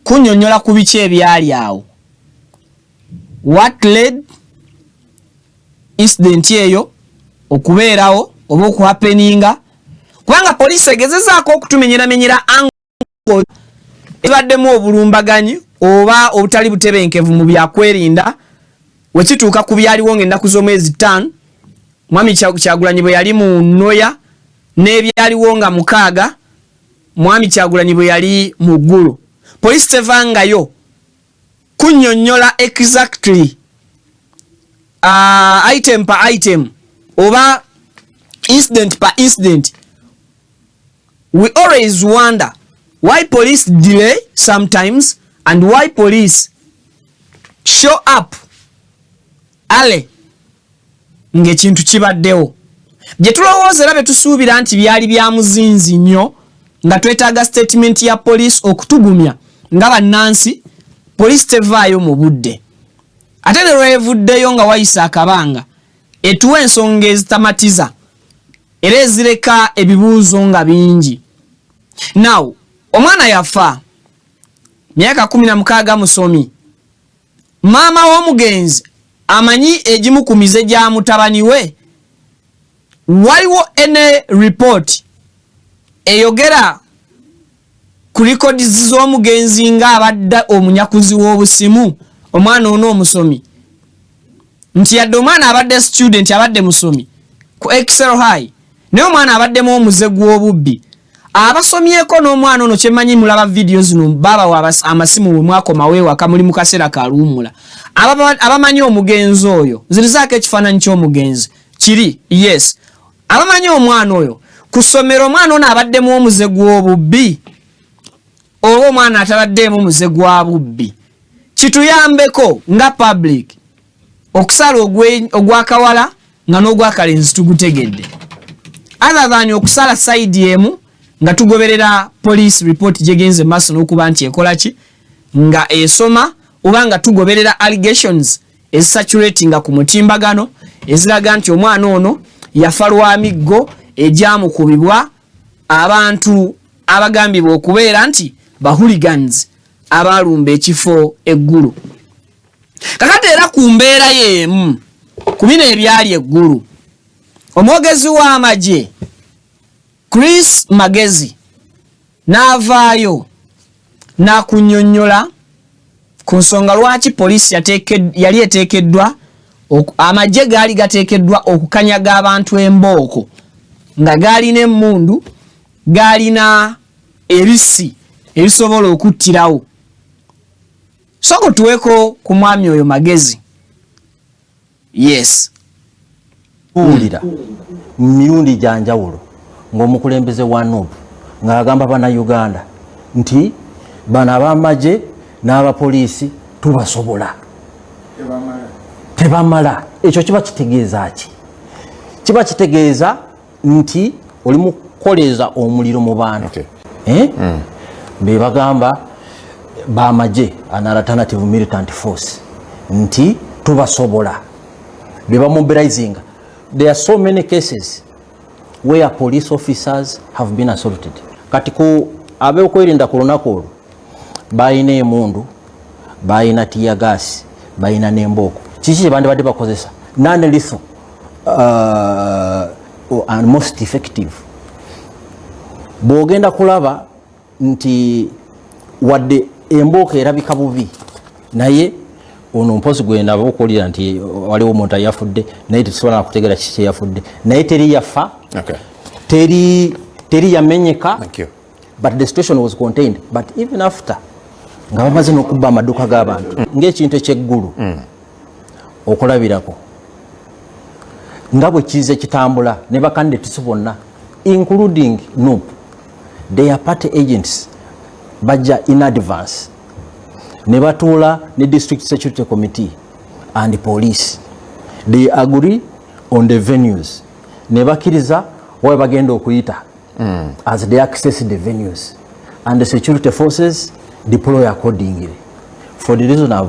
kunyonyola ku biki ebyali awo. What led incident eyo okubeerawo oba okuhappeninga? Kubanga police egezezaako okutumenyeramenyera ango ebaddemu obulumbaganyi oba obutali butebenkevu mu byakwerinda wekituuka ku byaliwo ng'ennaku z'omwezi 5 Mwami Kyagulanyi bwe yali mu Noya n'ebyaliwo nga 6 Mwami Kyagulanyi bwe yali mu ggulu. Police tevangayo kunyonyola exactly item per item oba incident per incident. We always wonder why police delay sometimes and why police show up early ng'ekintu kibaddewo. Gye tulowooza era betusuubira nti byali bya muzinzi nnyo nga twetaaga statement ya police okutugumya nga bannansi, police tevaayo mu budde. Ate ne lwevuddeyo nga wayisa akabanga etuwa ensonga ezitamatiza era ezireka ebibuuzo nga bingi. Now, omwana yafa myaka 16 musomi. Maama w'omugenzi amanyi egimu ku mize gya mutabani we. Waliwo ene report eyogera ku records z'omugenzi nga abadde omunyakuzi w'obusimu omwana ono omusomi, nti yadde omwana abadde student abadde musomi ku Excel High naye omwana abaddemu omuze gw'obubbi. Abasomyeko n'omwana ono kyemanyi mulaba video zino baba amasimu bwe mwakomawo ewaka muli mu kaseera ka luwummula. Abamanyi omugenzi oyo zirizaako ekifaananyi ky'omugenzi kiri, yes, abamanyi omwana oyo kusomero omwana ono abaddemu omuze gw'obubbi oba omwana atabaddemu omuze gwa bubbi kituyambeko nga public okusala ogwakawala nga n'ogwakalenzi tugutegedde other than okusala side emu nga tugoberera police report jegenze maso n'okuba nti ekola ki nga esoma oba nga tugoberera allegations ezisaturatinga ku mutimbagano eziraga nti omwana ono yafa lwa miggo egyamukubibwa abantu abagambibwa okubeera nti bahooligans abalumba ekifo eggulu. Kakati era ku mbeera y'emu ku bino ebyali eggulu omwogezi w'amagye Chris Magezi n'avaayo n'akunnyonnyola ku nsonga lwaki poliisi yali eteekeddwa amagye gaali gateekeddwa okukanyaga abantu embooko nga gaalina emmundu gaalina ebisi ebisobola okuttirawo. Soko tuweko ku mwami oyo Magezi. Yes. Ulira mirundi janjawulo ng'omukulembeze wa NUP ng'agamba bana Uganda nti bana abamaje n'abapoliisi tubasobola tebamala. Ekyo kiba kitegeeza ki? Kiba kitegeeza nti oli mukoleza omuliro mu bantu. Be bagamba bamaje an alternative militant force nti tubasobola be bamobilizing. There are so many cases where police officers have been assaulted. Kati ku abeokwerinda ku lunaku olwo bayina emundu bayina tear gas bayina n'embooko kiki kye bandibadde bakozesa non-lethal and most effective. Bw'ogenda kulaba nti wadde embooko erabika bubi naye ono mpozi gwenda abokulira nti waliwo omuntu yafudde naye tusobola kutegeera kiki yafudde naye teri yafa. Teri yamenyeka. But the situation was contained. But even after nga bamaze n'okubba amaduuka g'abantu ng'ekintu ekyeggulu okulabirako nga bwe kize kitambula ne bakandidate bonna including NUP, their party agents bajja in advance ne batuula ne district security committee and police. They agree on the venues ne bakkiriza wawe bagenda okuyita as they access the venues and the security forces deploy accordingly for the reason of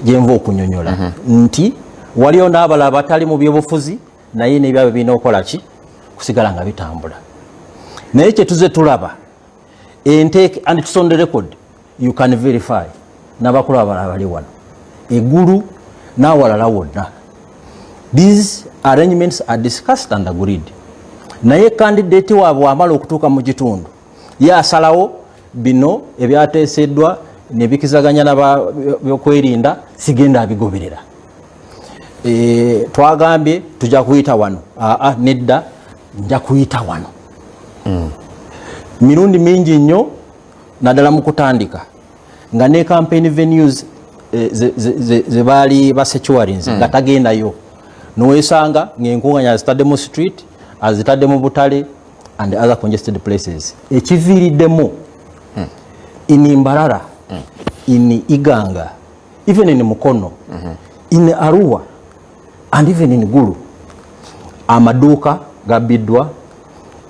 jenvo okunyonyola nti waliyo n'abala batali mu byobufuzi naye n'ebyabwe birina okukola ki kusigala nga bitambula. Naye kye tuze tulaba intake and it's on the record, you can verify n'abakulu abalala bali wano eggulu n'awalala wonna. These arrangements are discussed and agreed. Naye candidate waabwe amala okutuuka mu kitundu ye asalawo bino ebyateeseddwa ne bikizaganya n'abyokwerinda sigenda abigoberera. Twagambye tujja kuyita wano nedda nja kuyita wano. Mirundi mingi nnyo naddala mu kutandika nga ne campaign venues ze baali basecuring nga tagendayo noweesanga ng'enkuŋŋaanya azitaddemu street azitaddemu butale and other congested places. Ekiviiriddemu in Mbarara, in Iganga, even in Mukono, in Arua, and even in Gulu, amaduka gabiddwa,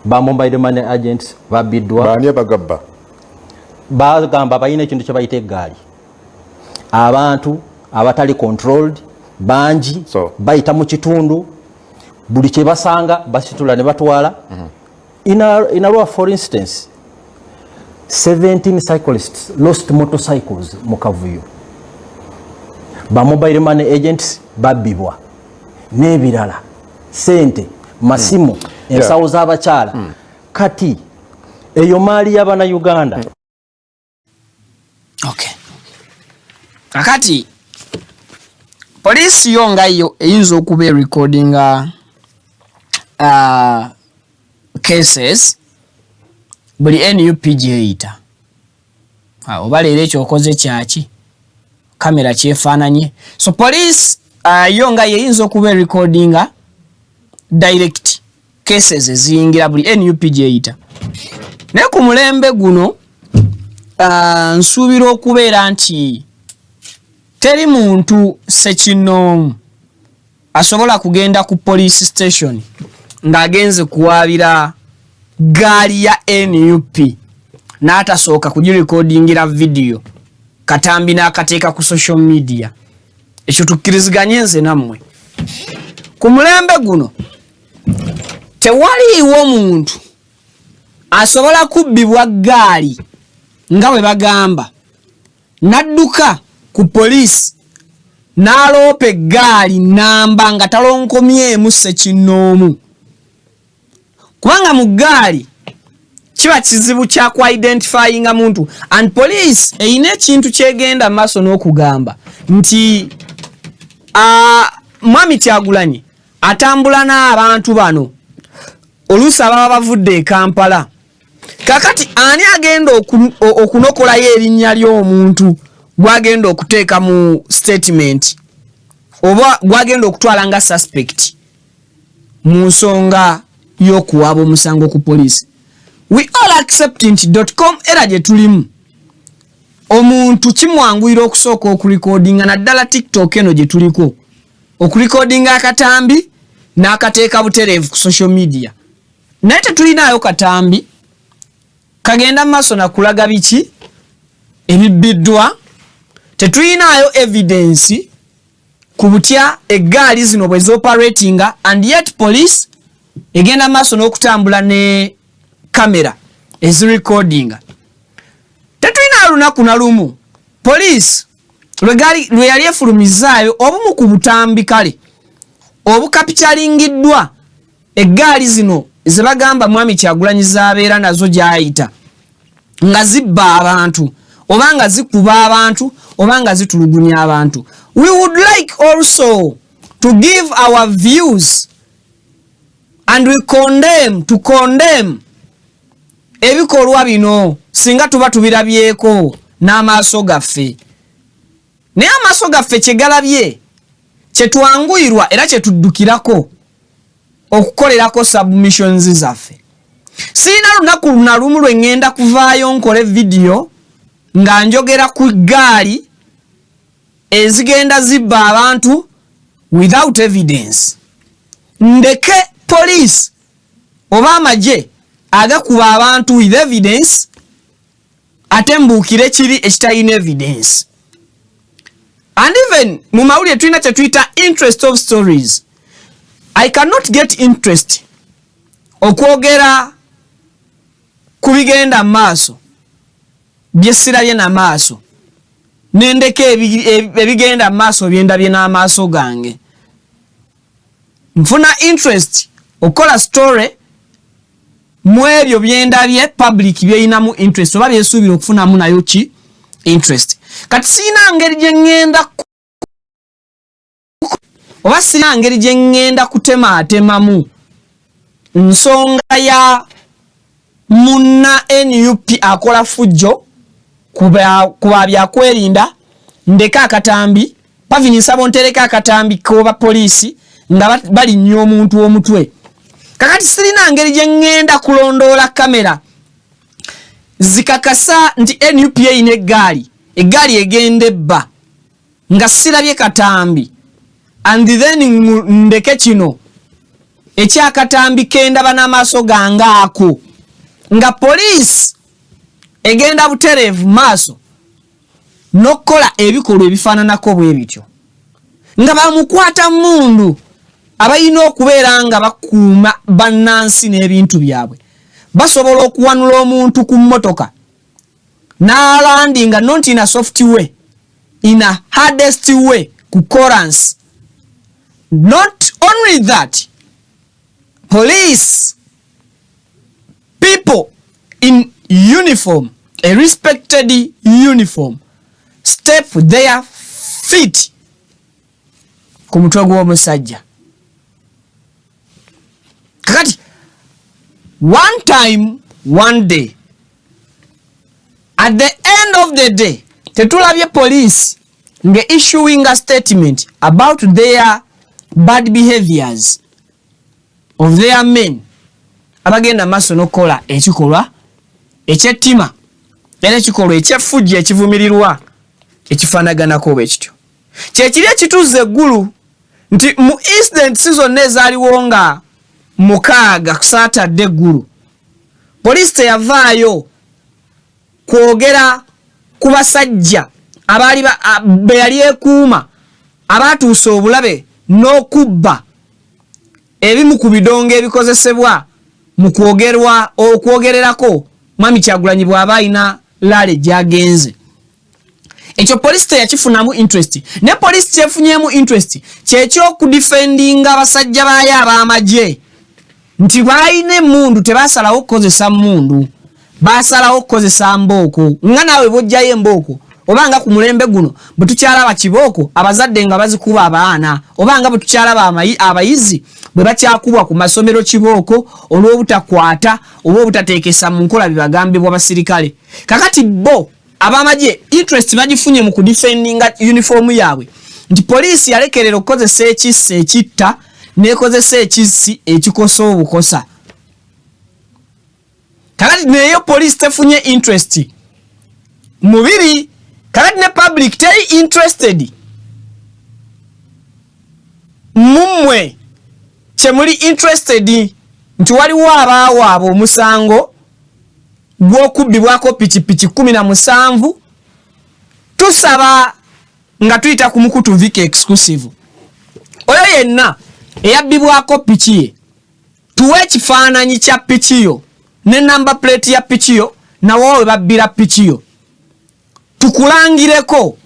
ba mobile money agents babiddwa, bani bagabba bagamba bayina ekintu kye bayita eggaali. Abantu abatali controlled banji bayita mu kitundu buli kye basanga basitula ne batwala. In Arua, for instance, 17 cyclists lost motorcycles mu kavuyo. Ba mobile money agents babibwa n'ebirala sente masimu ensawo z'abakyala. Kati eyo maali y'abana Uganda. Okay. Kakati police yonga yo eyinza okuba recordinga cases buli NUPG eyita. Oba leero ekyo okoze kyaki kamera kyefaananye. So police yonga yeyinza okuba recordinga direct cases eziyingira buli NUP gyeyita. Naye ku mulembe guno nsuubira okubeera nti teri muntu sekinoomu asobola kugenda ku police station ng'agenze kuwaabira gaali ya NUP n'atasooka kugirekodingira video katambi n'akateeka ku social media. Ekyo tukkiriziganye nze nammwe. Ku mulembe guno tewaliiwo muntu asobola kubbibwa gaali nga bwe bagamba n'adduka ku poliisi n'aloopa eggaali namba nga talonkomyemu sekinoomu. Kubanga mu ggaali kiba kizibu kya ku identifyinga muntu, and police eyina ekintu kyegenda maaso n'okugamba nti Mwami Kyagulanyi atambula n'abantu bano oluusi ababa bavudde e Kampala. Kakati ani agenda okunokolayo erinnya ly'omuntu gwagenda okuteeka mu statement oba gwagenda okutwala nga suspect mu nsonga y'okuwaaba omusango ku poliisi? We all accept nti.com era gye tulimu omuntu kimwanguyira okusooka okulikodinga naddala TikTok eno gye tuliko okulikodinga akatambi n'akateeka butereevu ku social media. Naye tetulinayo katambi kagenda maaso na kulaga biki ebibbiddwa. Tetulinayo evidence ku butya eggaali zino bwe zoperatinga, and yet police egenda maaso n'okutambula ne kamera ezirecordinga. Tetulina lunaku na lumu police lwe yali efulumizaayo obumu ku butambi kale obukapitalingiddwa eggaali zino ze bagamba Mwami Kyagulanyi zaabeera nazo gy'ayita nga zibba abantu oba nga zikuba abantu oba nga zitulugunya abantu. We would like also to give our views and we condemn ebikolwa bino singa tuba tubirabyeko n'amaaso gaffe. Naye amaaso gaffe kye galabye kye twanguyirwa era kye tuddukirako okukolerako submissions zaffe. Sirina lunaku na lumu lwe ngenda kuvaayo nkole video nga njogera ku gaali ezigenda zibba abantu without evidence. Ndeke police oba amagye agakuba abantu with evidence ate mbuukire kiri ekitalina evidence. And even mu mawulire tulina kye tuyita interest of stories. I cannot get interest okwogera ku bigenda maaso bye sirabye na maaso nendeke ebigenda maaso byendabye n'amaaso gange. Nfuna interest okola story mu ebyo byendabye public byeyinamu interest oba byesuubira okufunamu nayo ki interest. Kati sirina ngeri gye ngenda oba sirina ngeri gye ngenda kutematemamu nsonga ya munna NUP akola fujjo kuba byakwerinda ndeka akatambi Pavini Nsabo ntereka akatambi koba polisi nga bali nnyo omuntu omutwe. Kakati sirina ngeri gye ngenda kulondoola kamera zikakasa nti NUP eyina eggaali egenda ebba nga sirabye katambi, and then ndeke kino ekyakatambi kendaba n'amaaso gange ako nga police egenda butereevu maaso n'okkola ebikolwa ebifaananako bwe bityo nga bamukwata mundu abayina okubeera nga bakuuma bannansi n'ebintu byabwe. Basobola okuwanula omuntu ku mmotoka n'alandinga not in a soft way, in a hardest way ku chorus. Not only that, police, people in uniform, a respected uniform, step their feet ku mutwe gw'omusajja. Kakati one time, one day, at the end of the day, tetulabye police nge issuing a statement about their bad behaviors of their men abagenda maaso n'okukola ekikolwa ekyettima era ekikolwa ekyeffujja ekivumirirwa ekifaanaganako bwekityo kyekiri ekituuza eggulu nti mu incident zonna ezaaliwo nga 6 ku Saturday eggulu poliisi teyavaayo kwogera ku basajja abaali be yali ekuuma abaatuusa obulabe n'okubba ebimu ku bidongo ebikozesebwa mu okwogererako Mwami Kyagulanyi bw'aba alina laale gy'agenze. Ekyo poliisi teyakifunamu interest. Ne poliisi kyefunyemu interest kyekyokudifendinga abasajja baayo ab'amagye nti baalina emmundu tebaasalawo okukozesa mmundu, baasalawo okukozesa mbooko. Nga naawe bw'ojjayo embooko obanga ku mulembe guno bwe tukyalaba kibooko abazadde nga bazikuba abaana, obanga bwe tukyalaba abayizi bwe bakyakubwa ku masomero kibooko olw'obutakwata oba obutateekesa mu nkola bibagambibwa abasirikale. Kakati bo abamagye interest bagifunye mu kudifendinga uniform yaabwe nti poliisi yalekerera okukozesa ekissi ekitta n'ekozesa ekissi ekikosa obukosa. Kakati neyo poliisi tefunye interest mubiri. Kakati ne public teri interested mumwe kyemuli interested nti waliwo abaawaabo omusango gw'okubbibwako pikipiki 17 tusaba nga tuyita ku Mukutu Vika exclusive oyo yenna eyabbibwako piki ye tuwe ekifaananyi kya piki yo ne number plate ya piki yo nawo we babbira piki yo tukulangireko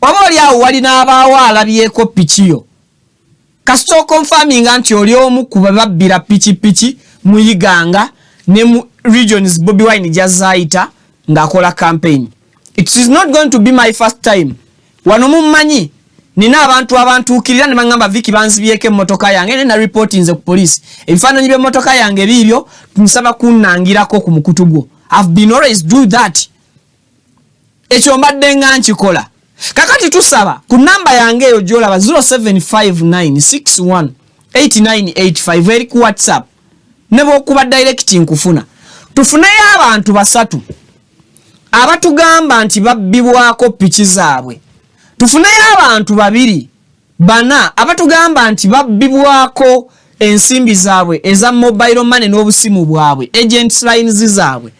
oba oli awo wali n'abaawo alabyeko piki yo kasito confirming nti oli omu ku babbira piki mu Iganga ne mu regions Bobi Wine jazaita ng'akola campaign. It is not going to be my first time. Wano mummanyi nina abantuukirira ne bangamba Viki banzibyeko emmotoka yange ne na report nze ku police. Ebifaananyi by'emmotoka yange biibyo tumusaba kunnangirako ku mukutu gwo. I've been always do that. Ekyo mbadde nga nkikola. Kakati tusaba ku namba yange eyo gy'olaba 0759618985 eri ku WhatsApp ne bw'okuba direct nkufuna. Tufuneyo abantu 3 abatugamba nti babbibwako piki zaabwe. Tufuneyo abantu 2 bana abatugamba nti babbibwako ensimbi zaabwe eza mobile money n'obusimu bwabwe agent lines zaabwe.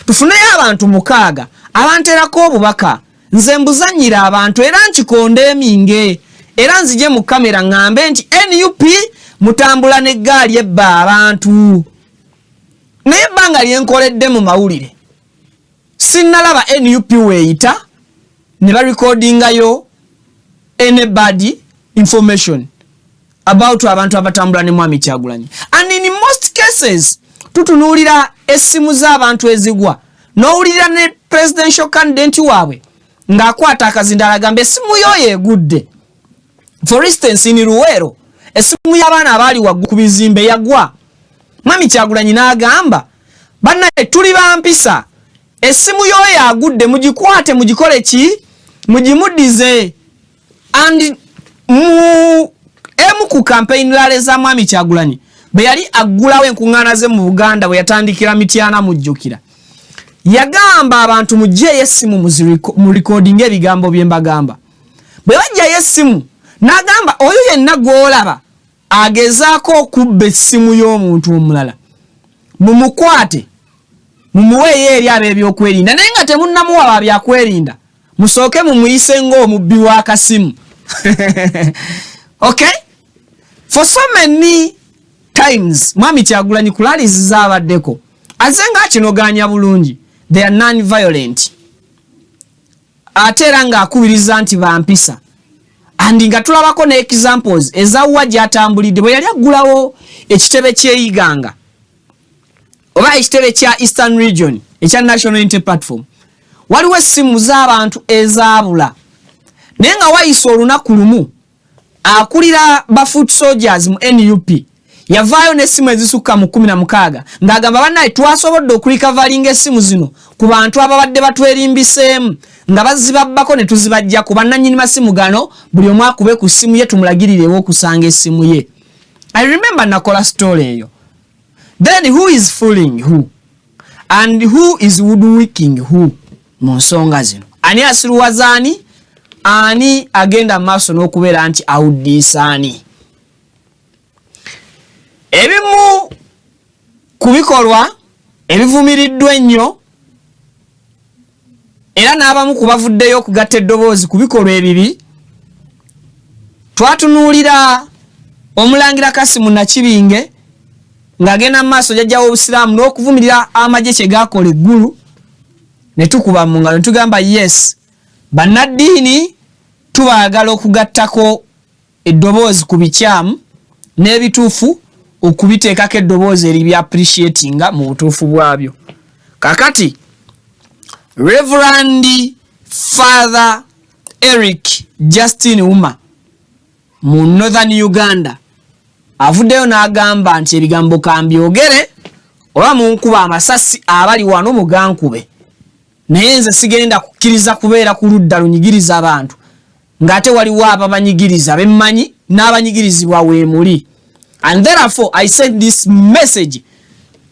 Tufuneyo abantu 6 abanterako obubaka nze mbuzanyira abantu era nkikonde eminge era nzije mu kamera ngambe nti NUP mutambula n'eggaali ebba abantu. Naye ebbanga lyenkoledde mu mawulire sinnalaba NUP weeyita ne barecordingayo anybody information about abantu abatambula ne Mwami Kyagulanyi. And in most cases tutunuulira essimu z'abantu ezigwa n'owulira ne presidential candidate waabwe ng'akwata akazindala agambe essimu yo yegudde. For instance in Luwero essimu y'abaana abaali waggulu ku bizimbe yagwa. Mwami Kyagulanyi n'agamba bannaye tuli bampisa essimu yo yagudde mugikwate mugikole ki mugimuddize. And emu ku campaign lale za Mwami Kyagulanyi bwe yali aggulawo enkuŋŋaana ze mu Buganda bwe yatandikira Mityana mujjukira yagamba abantu mujjeeyo essimu mu recording ebigambo bye mbagamba. Bwe bajjayo essimu n'agamba oyo yenna gw'olaba agezaako okubba essimu y'omuntu omulala mumukwate mumuweeyo eri ab'ebyokwerinda naye nga temunnamuwa byakwerinda musooke mumuyise ng'omubbi w'akasimu. Okay? For so many times Mwami Kyagulanyi kulaliziza abaddeko ate nga kinoganya bulungi they are non-violent ate era ng'akubiriza nti bampisa andi nga tulabako ne examples ezawwa gy'atambulidde bwe yali aggulawo ekitebe ky'Iganga oba ekitebe kya Eastern Region ekya National Unity Platform waliwo essimu z'abantu ezaabula naye nga wayisa olunaku lumu akulira ba foot soldiers mu NUP yavaayo n'essimu ezisukka mu 16 ng'agamba bannaye twasobodde okulikavalinga essimu zino ku bantu ababadde batwerimbiseemu nga bazibabbako ne tuzibajja ku bannannyini masimu gano buli omu akube ku ssimu ye tumulagirirewo okusanga essimu ye. I remember nakola story eyo Then who is fooling who? And who is woodwicking who? Mu nsonga zino. Ani asiruwazaani? Ani agenda maaso n'okubeera nti awuddiisaani? Ebimu ku bikolwa ebivumiriddwa ennyo era n'abamu ku bavuddeyo okugatta eddoboozi ku bikolwa ebibi, twatunuulira Omulangira Kasimu Nakibinge ng'agenda mu maaso jjajja w'Obusiraamu n'okuvumirira amagye kye gaakola eggulu, ne tukuba mu ngalo ne tugamba yes, bannaddiini tubaagala okugattako eddoboozi ku bikyamu n'ebituufu okubiteekako eddoboozi eribya appreciatinga mu butuufu bwabyo. Kakati Reverend Father Eric Justin Uma mu Northern Uganda avuddeyo n'agamba nti ebigambo kambyogere oba munkuba amasasi abali wano mugankube, naye nze sigenda kukkiriza kubeera ku ludda lunyigiriza abantu ng'ate waliwo ababanyigiriza bemmanyi n'abanyigirizibwa weemuli. And therefore I send this message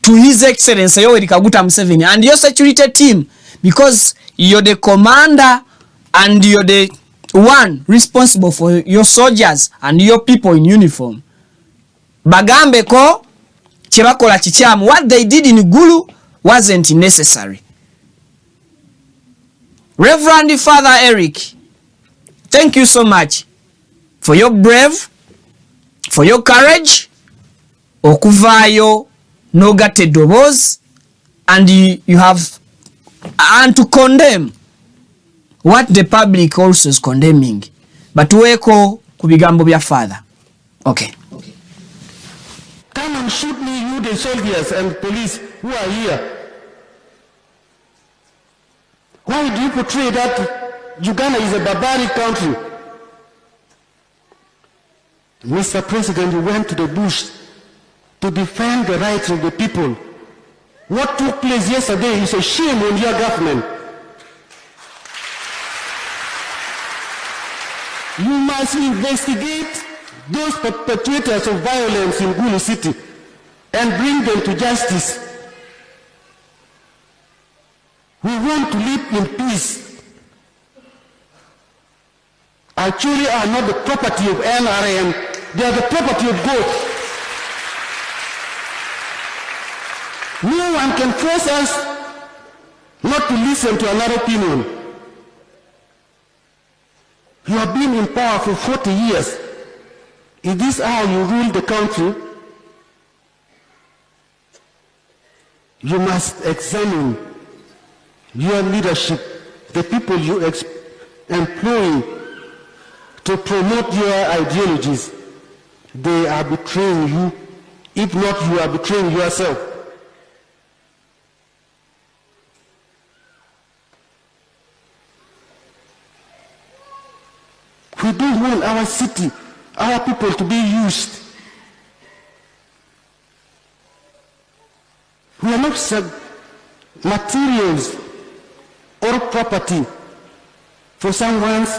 to His Excellency Yoweri Kaguta Museveni and your security team, because you're the commander and you're the one responsible for your soldiers and your people in uniform. Bagambe ko kyebakola kikyamu. What they did in Gulu wasn't necessary. Reverend Father Eric, thank you so much for your brave, for your courage, okuvaayo n'ogatta eddoboozi, and you have and to condemn what the public also is condemning. But weko ku bigambo bya Father. Okay. Come and shoot me, you the soldiers and police who are here. Why do you portray that Uganda is a barbaric country? Mr. President, you went to the bush to defend the rights of the people. What took place yesterday is a shame on your government. You must investigate those perpetrators of violence in Gulu City and bring them to justice. We want to live in peace. Our children are not the property of NRM, they are the property of God. No one can force us not to listen to another opinion. You have been in power for 40 years. Is this how you rule the country? You must examine your leadership, the people you employ to promote your ideologies. They are betraying you. If not, you are betraying yourself. We don't want our city, our people to be used. We are not materials or property for someone's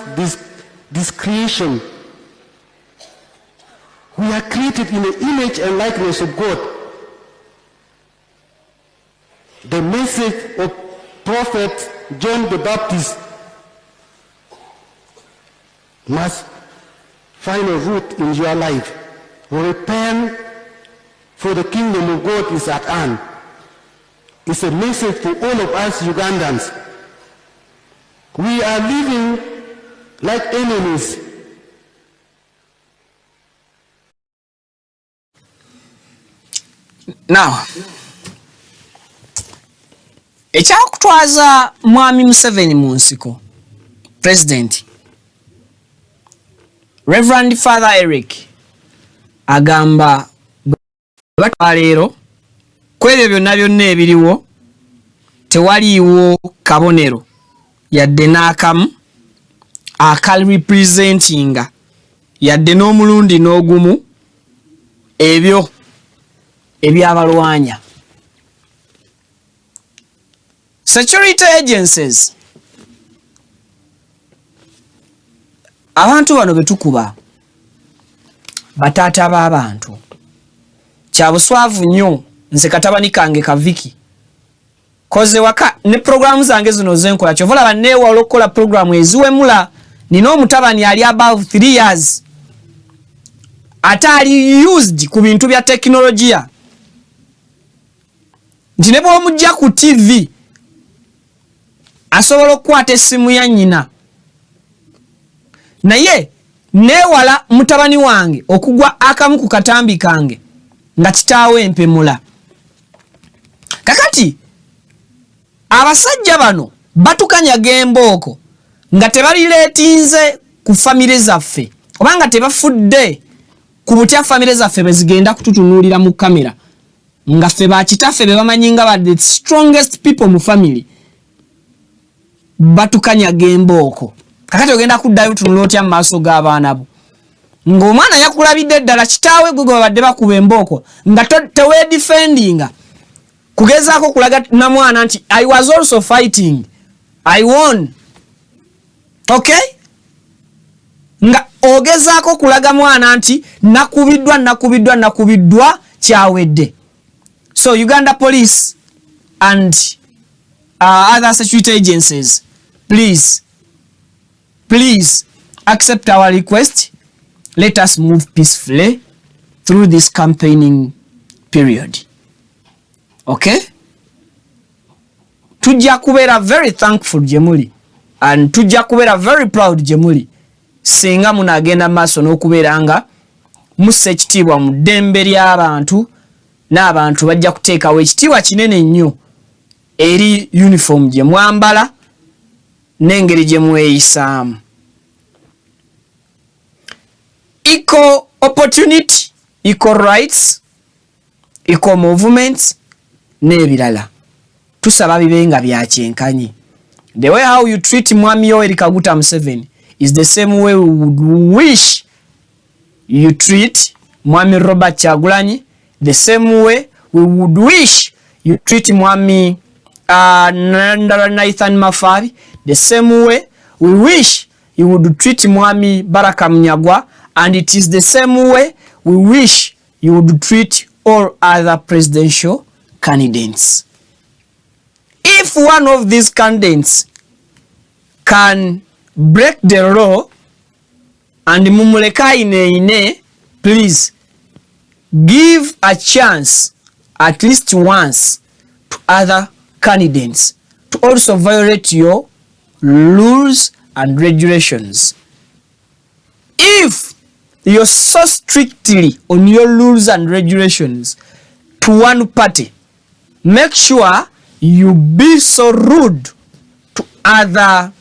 discretion. We are created in the image and likeness of God. The message of Prophet John the Baptist must find a root in your life. Repent, for the kingdom of God is at hand. It's a message for all of us Ugandans. We are living like enemies. Now, ekyakutwaza Mwami Museveni mu nsiko, President Reverend Father Eric agamba leero kwebyo byonna byonna ebiriwo tewaliiwo kabonero yadde n'akamu akali representinga yadde n'omulundi n'ogumu ebyo ebyabalwanya. Security agencies, abantu bano betukuba bataata b'abantu, kya buswavu nnyo nze katabani kange kaviki koze waka ne programu zange zino zenkola chovola banne walokola programu eziwemula nino mutabani ali above 3 years atali used ku bintu bya teknolojia ndinebo omujja ku TV asobola okukwata essimu ya nyina naye newala mutabani wange okugwa akamu ku katambi kange nga kitaawe empemula kakati abasajja bano batukanyaga embooko nga tebalireetinze ku famire zaffe obanga tebafudde ku butya famire zaffe bezigenda kututunuulira mu kamera nga ffe bakitaffe be bamanyi nga the strongest people mu family batukanyaga embooko kakati ogenda kuddayo tunula otya mu maaso g'abaana bo ng'omwana yakulabidde ddala kitaawe gwe babadde bakuba embooko nga teweedifendinga kugezaako kulaga na mwana nti I was also fighting I won okay nga ogezaako kulaga mwana nti nakubiddwa kyawedde. So Uganda Police and other security agencies, please accept our request. Let us move peacefully through this campaigning period. Okay? Tujja kubeera very thankful Jemuli and tujja kubeera very proud Jemuli singa munagenda maaso n'okubeera nga musse ekitiibwa mu ddembe ly'abantu n'abantu bajja kuteekawo ekitiibwa kinene nnyo eri uniform gye mwambala n'engeri gye mweyisaamu. Equal opportunity, equal rights, equal movements n'ebirala tusaba bibenga bya kyenkanyi. The way how you treat Mwami Yoweri Kaguta Museveni is the same way we would wish you treat Mwami Robert Kyagulanyi, the same way we would wish you treat Mwami Nathan Mafari, the same way we wish you would treat Mwami Baraka Mnyagwa, and it is the same way we wish you would treat all other presidential candidates. If one of these candidates can break the law and mumuleka ine, please give a chance at least once to other candidates to also violate your rules and regulations. If you're so strictly on your rules and regulations to one party, make sure you be so rude to other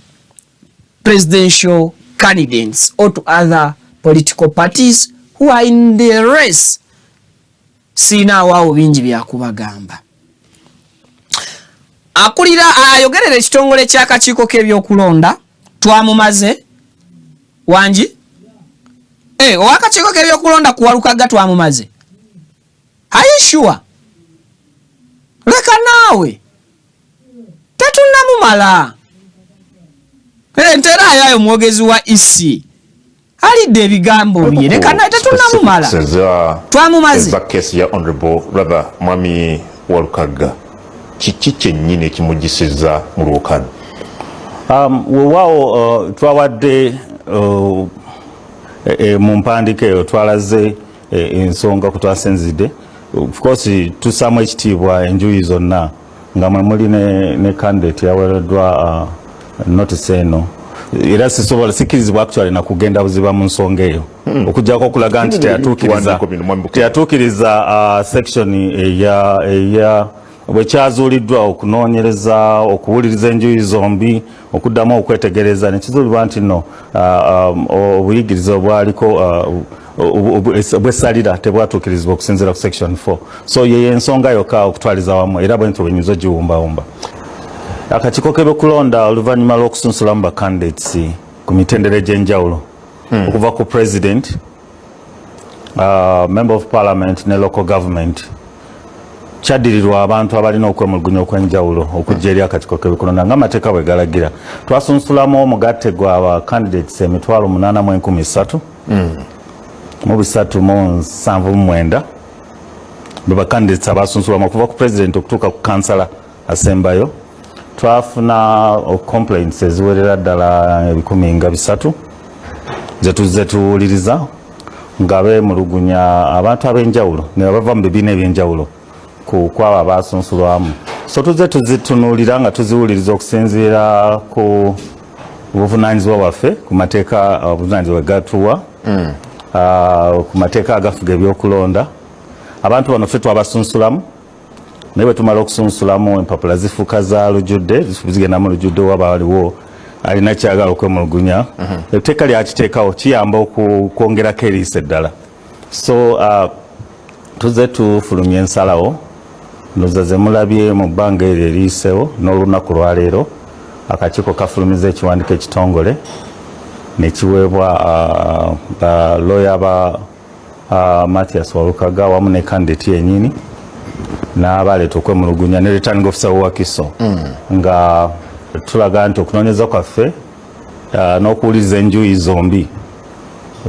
presidential candidates or to other political parties who are in the race. Sina wao bingi bya kubagamba. Akulira ayogerera ekitongole ky'akakiiko k'ebyokulonda twamumaze wangi owakakiiko k'ebyokulonda kuwalukaga twamumaze. Are you sure? Leka naawe tetunnamumala. Entera yayo mwogezi wa EC alidde ebigambo bye leka naye tetunnamumala twamumaze. Kesi ya Honorable Raba Mwami Walukaga kiki kyennyini ekimugisiza mu lwokano? Weewaawo twawadde mu mpandiika eyo twalaze ensonga kutwasenzidde. Of course tusaamu ekitiibwa enjuyi zonna nga mwe muli ne candidate yaweereddwa notice eno era sikirizibwa actually na kugenda buziba mu nsonga eyo okujjako okulaga nti teyatuukiriza section eya bwekyazuuliddwa okunoonyereza okuwuliriza enjuyi zombi okuddamu okwetegereza nekizuulibwa nti no obuyigiriza obwaliko bwesalira tebwatuukirizibwa okusinziira ku section 4. So ye ensonga yokka okutwaliza wamu era bwentyo bwenyinza ogiwumbawumba. Akakiiko k'ebyokulonda oluvannyuma lw'okusunsulamu ba candidates ku mitendera egy'enjawulo okuva ku president, member of parliament ne local government kyaddirirwa abantu abalina okwemulugunya okw'enjawulo okujja eri akakiiko k'ebyokulonda ng'amateeka bwe galagira. Twasunsulamu omugatte gw'aba candidates 883 mu 379 baba candidates abasunsulwamu okuva ku president okutuuka ku kansala asembayo. Twafuna complaints eziwerera ddala 1,300 zetuzze tuwuliriza nga beemulugunya abantu ab'enjawulo ne bava mu bibiina eby'enjawulo ku abo abasunsulwamu. So tuzze tuzitunuulira nga tuziwuliriza okusinziira ku buvunaanyizibwa bwaffe ku mateeka obuvunaanyizibwa gatuwa ku mateeka agafuga ebyokulonda. Abantu bano ffe twabasunsulamu naye bwe tumala okusunsulamu empapula zifuuka za lujjudde zigendamu lujjudde waba waliwo alina kyagala okwemulugunya. Etteeka lyakiteekawo kiyamba okwongerako eriisa eddala. So tuzze tufulumya ensalawo ndoza ze mulabye mu bbanga eryo eriisewo n'olunaku lwaleero akakiiko kafulumiza ekiwandiiko ekitongole ne kiweebwa lawyer ba Mathias Walukaga wamu ne candidate yennyini n'abaleeta okwemulugunya ne returning officer Wakiso nga tulaga nti okunoonyeza kwaffe n'okuwuliriza enjuyi zombi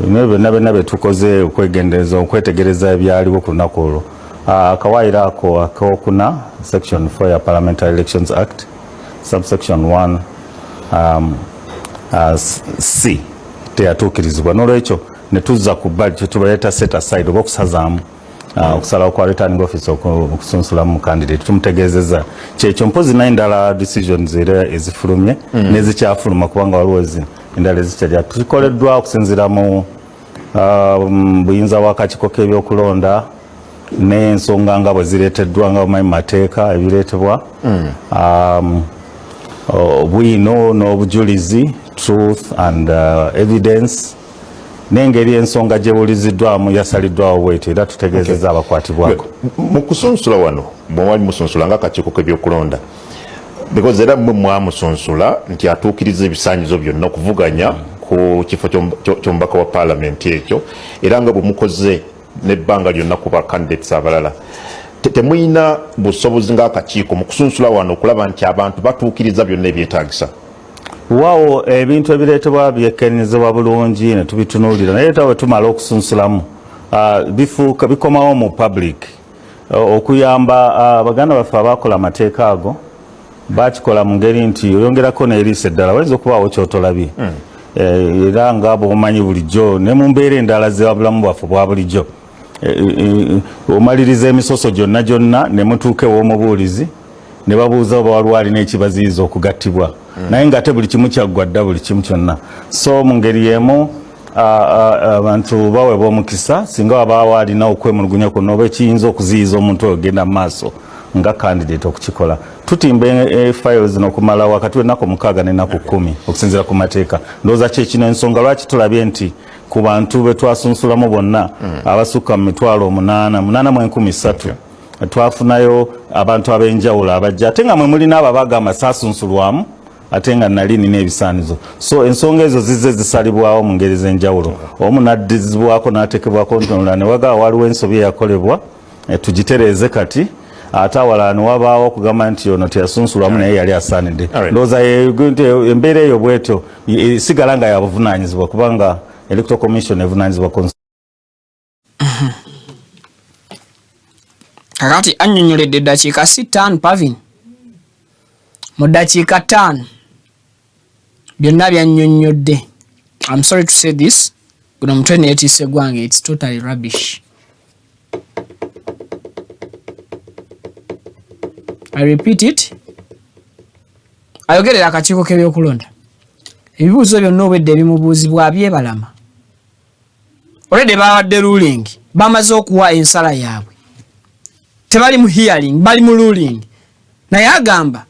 byonna bye tukoze okwetegereza ebyaliwo ku lunaku olwo. Akawaayiro ako akokuna section 4 ya Parliamentary Elections Act subsection 1 C teyatuukirizibwa n'olwekyo ne tuzza ku bbali kyetubaleeta set aside oba okusazaamu okusalawo kwa returning officer okusunsulamu candidate tumutegeezezza kyekyo mpozi n'endala decisions era ezifulumye n'ezikyafuluma kubanga waliwo endala ezikyalya tukikoleddwa okusinziira mu buyinza bw'akakiiko k'ebyokulonda n'ensonga nga bwe zireeteddwa nga bumanyi mateeka ebireetebwa obwino n'obujulizi truth and evidence n'engeri ensonga gye buuliziddwamu yasaliddwawo bwetyo era tutegeezezza abakwatibwako. Mu kusunsula wano bwe mwali musunsula ng'akakiiko k'ebyokulonda because era mmwe mwamusunsula nti atuukiriza ebisaanyizo byonna okuvuganya ku kifo ky'omubaka wa paalamenti ekyo era nga bwe mukoze n'ebbanga lyonna ku bacandidates abalala temuyina busobozi ng'akakiiko mu kusunsula wano okulaba nti abantu batuukiriza byonna ebyetaagisa? Waawo ebintu ebireetebwa byekennyezebwa bulungi ne tubitunuulira naye era bwe tumala okusunsulamu bifuuka bikomawo mu public okuyamba abaganda baffe abakola amateeka ago bakikola mu ngeri nti oyongerako n'eriisa eddala wayinza okubaawo kyotolabye era nga bw'omanyi bulijjo ne mu mbeera endala z'obulamu bwaffe bwa bulijjo omaliriza emisoso gyonna ne mutuuka ew'omubuulizi ne babuuza oba waliwo alina ekibaziyiza okugattibwa naye ng'ate buli kimu kyaggwa dda buli kimu kyonna. So mu ngeri y'emu abantu baweebwa omukisa singa wabaawo alina okwemulugunya kwonna oba ekiyinza okuziyiza omuntu oyo ogenda mu maaso nga candidate okukikola. Tutimba files n'okumala wakati w'ennaku 6 n'ennaku 10 okusinziira ku mateeka. Ndowooza kyekino ensonga lwaki tulabye nti ku bantu be twasunsulamu bonna abasukka mu 8,813 twafunayo abantu ab'enjawulo abajja ate nga mwe mulina abo abagamba saasunsulwamu ate nga nali nina ebisaanizo. So ensonga ezo zizze zisalibwawo mu ngeri z'enjawulo. Omu n'addizibwako n'ateekebwako ntunula ne wagaba waliwo ensobi eyakolebwa tugitereeze kati ate awalala ne wabaawo okugamba nti ono teyasunsulwamu naye yali asaanidde. Ndowooza embeera eyo bwetyo sigala nga yabuvunaanyizibwa kubanga Electoral Commission evunaanyizibwa kakati annyonnyoledde eddakiika 5 Pavin mu ddakiika 5 byonna byannyonnyodde. I'm sorry to say this, guno mutwe neetiise gwange, it's totally rubbish. I repeat it. Ayogerera akakiiko k'ebyokulonda ebibuuzo byonna obwedde ebimubuuzibwa byebalama olwedde bawadde ruling bamaze okuwa ensala yaabwe tebali mu hearing bali mu ruling naye agamba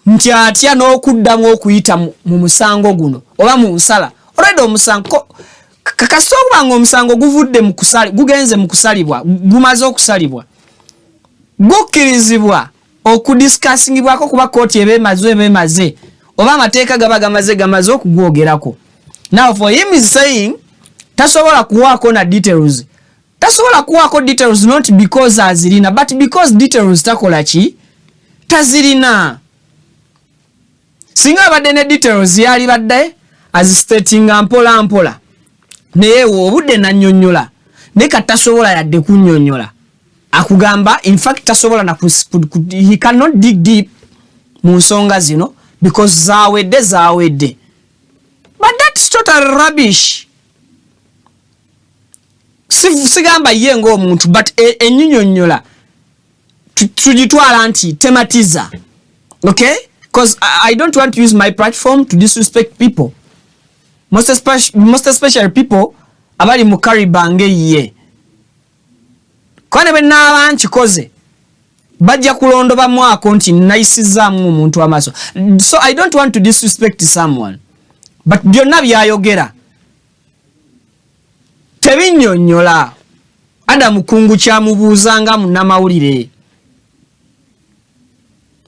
nti atya n'okuddamu okuyita mu musango guno oba mu nsala olwedde omusango kakasita okubanga omusango guvudde mu kusali gugenze mu kusalibwa gumaze okusalibwa gukkirizibwa okudiscussingibwako kuba kooti ebemaze oba amateeka gaba gamaze okugwogerako. Now for him is saying tasobola kuwaako na details, tasobola kuwaako details not because azirina but because details takola ki tazirina. Singa abadde ne details yali badde azistatinga mpola naye obudde nannyonnyola ne katasobola yadde kunnyonnyola akugamba in fact tasobola na he cannot dig deep mu nsonga zino because zawedde. But that's total rubbish. Sigamba yengo omuntu but enyinyonyola tujitwala nti tematiza. Okay? Because I don't want to use my platform to disrespect people. Most especially people abali mu Karibange ye. Kwane benaba nchikoze bajja kulondoba mwako nti naisizamu omuntu amaso. So I don't want to disrespect someone. But byonna byayogera tebinyonyola ada mukungu kya mubuuzanga munnamawulire.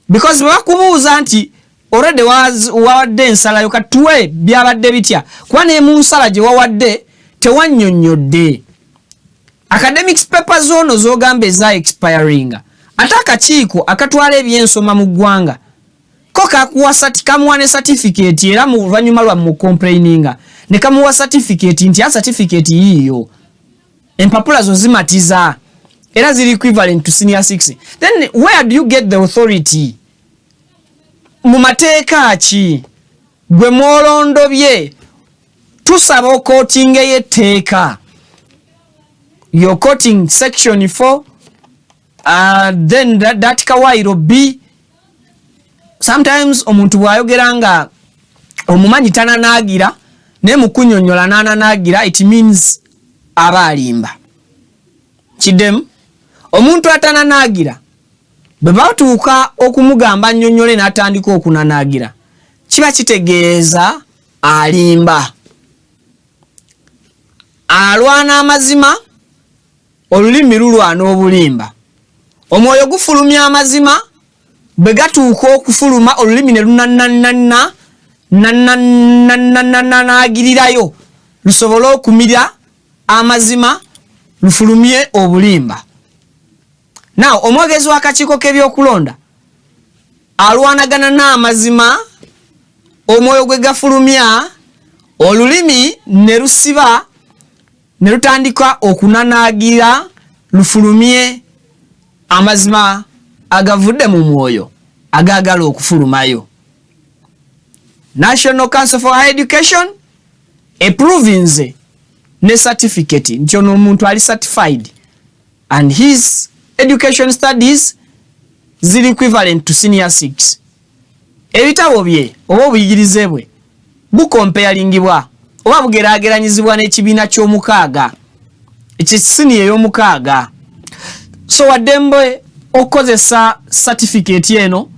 Because wakubuuza nti already wawadde ensala katuwe byabadde bitya kuba ne mu nsala gye wawadde tewanyonyodde. Academics papers ono zogambe za expiring. Ate akakiiko akatwala ebyensoma mu ggwanga ko kamuwane certificate era mu luvannyuma lwa mu complaininga ne kamuwa certificate nti certificate yiyo empapula zo zimatiza era ziri equivalent to senior 6. Then where do you get the authority? Mu mateeka ki gwe mwolondo bye tusaba okootinga y'etteeka. You're quoting section 4 then that kawairo B. Sometimes omuntu bwayogeranga omumanyi tananaagira ne mukunyonyola nananaagira it means abalimba. Kidem omuntu atananaagira bwe batuuka okumugamba nnyonyole n'atandika okunanaagira kiba kitegeeza alimba. Alwana amazima olulimi lulwana obulimba. Omwoyo gufulumya amazima bwe gatuuka okufuluma olulimi ne lunanagirirayo lusobola okumira amazima lufulumye obulimba. Now omwogezi w'akakiiko k'ebyokulonda alwanagana n'amazima omwoyo gwe gafulumya olulimi ne lusiba ne lutandika okunanagira lufulumye amazima agavudde mu mwoyo agagala okufulumayo. National Council for Higher Education approving ne certificate nti ono omuntu ali certified and his education studies ziri equivalent to senior 6. Ebitabo bye oba obuyigirize bwe bukompealingibwa oba bugeraageranyizibwa n'ekibiina ky'omukaaga ekisini ey'omukaaga. So waddembe okozesa certificate eno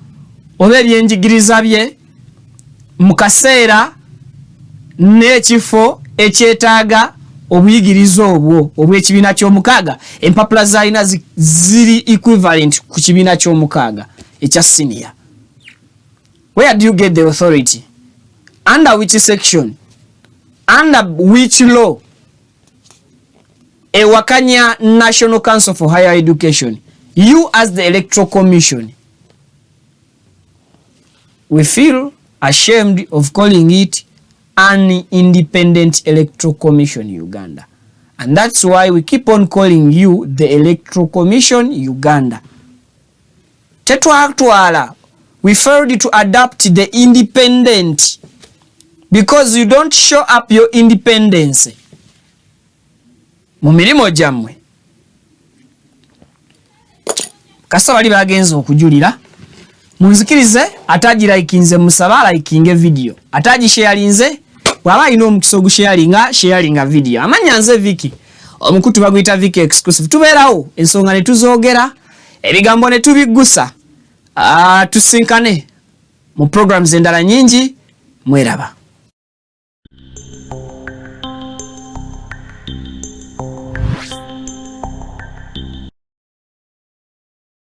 oba ebyenjigiriza bye mu kaseera n'ekifo ekyetaaga obuyigiriza obwo obw'ekibiina ky'omukaaga empapula zaalina ziri equivalent ku kibiina ky'omukaaga ekya senior. Where do you get the authority? Under which section? Under which law? Ewakanya National Council for Higher Education. You as the Electoral Commission. We feel ashamed of calling it an independent Electoral Commission Uganda. And that's why we keep on calling you the Electoral Commission Uganda. Tetwatwala. We failed to adapt the independent because you don't show up your independence. Mu mirimo jammwe kasa bali bagenza okujulira munzikirize atagira ikinze musabala ikinge video ataji sharinze bwaba ino omukisa sharinga video amanyanze Viki omukutu bagwita Viki exclusive tubeerawo ensonga ne tuzogera ebigambo ne tubigusa tusinkane mu programs endala nyingi mweraba.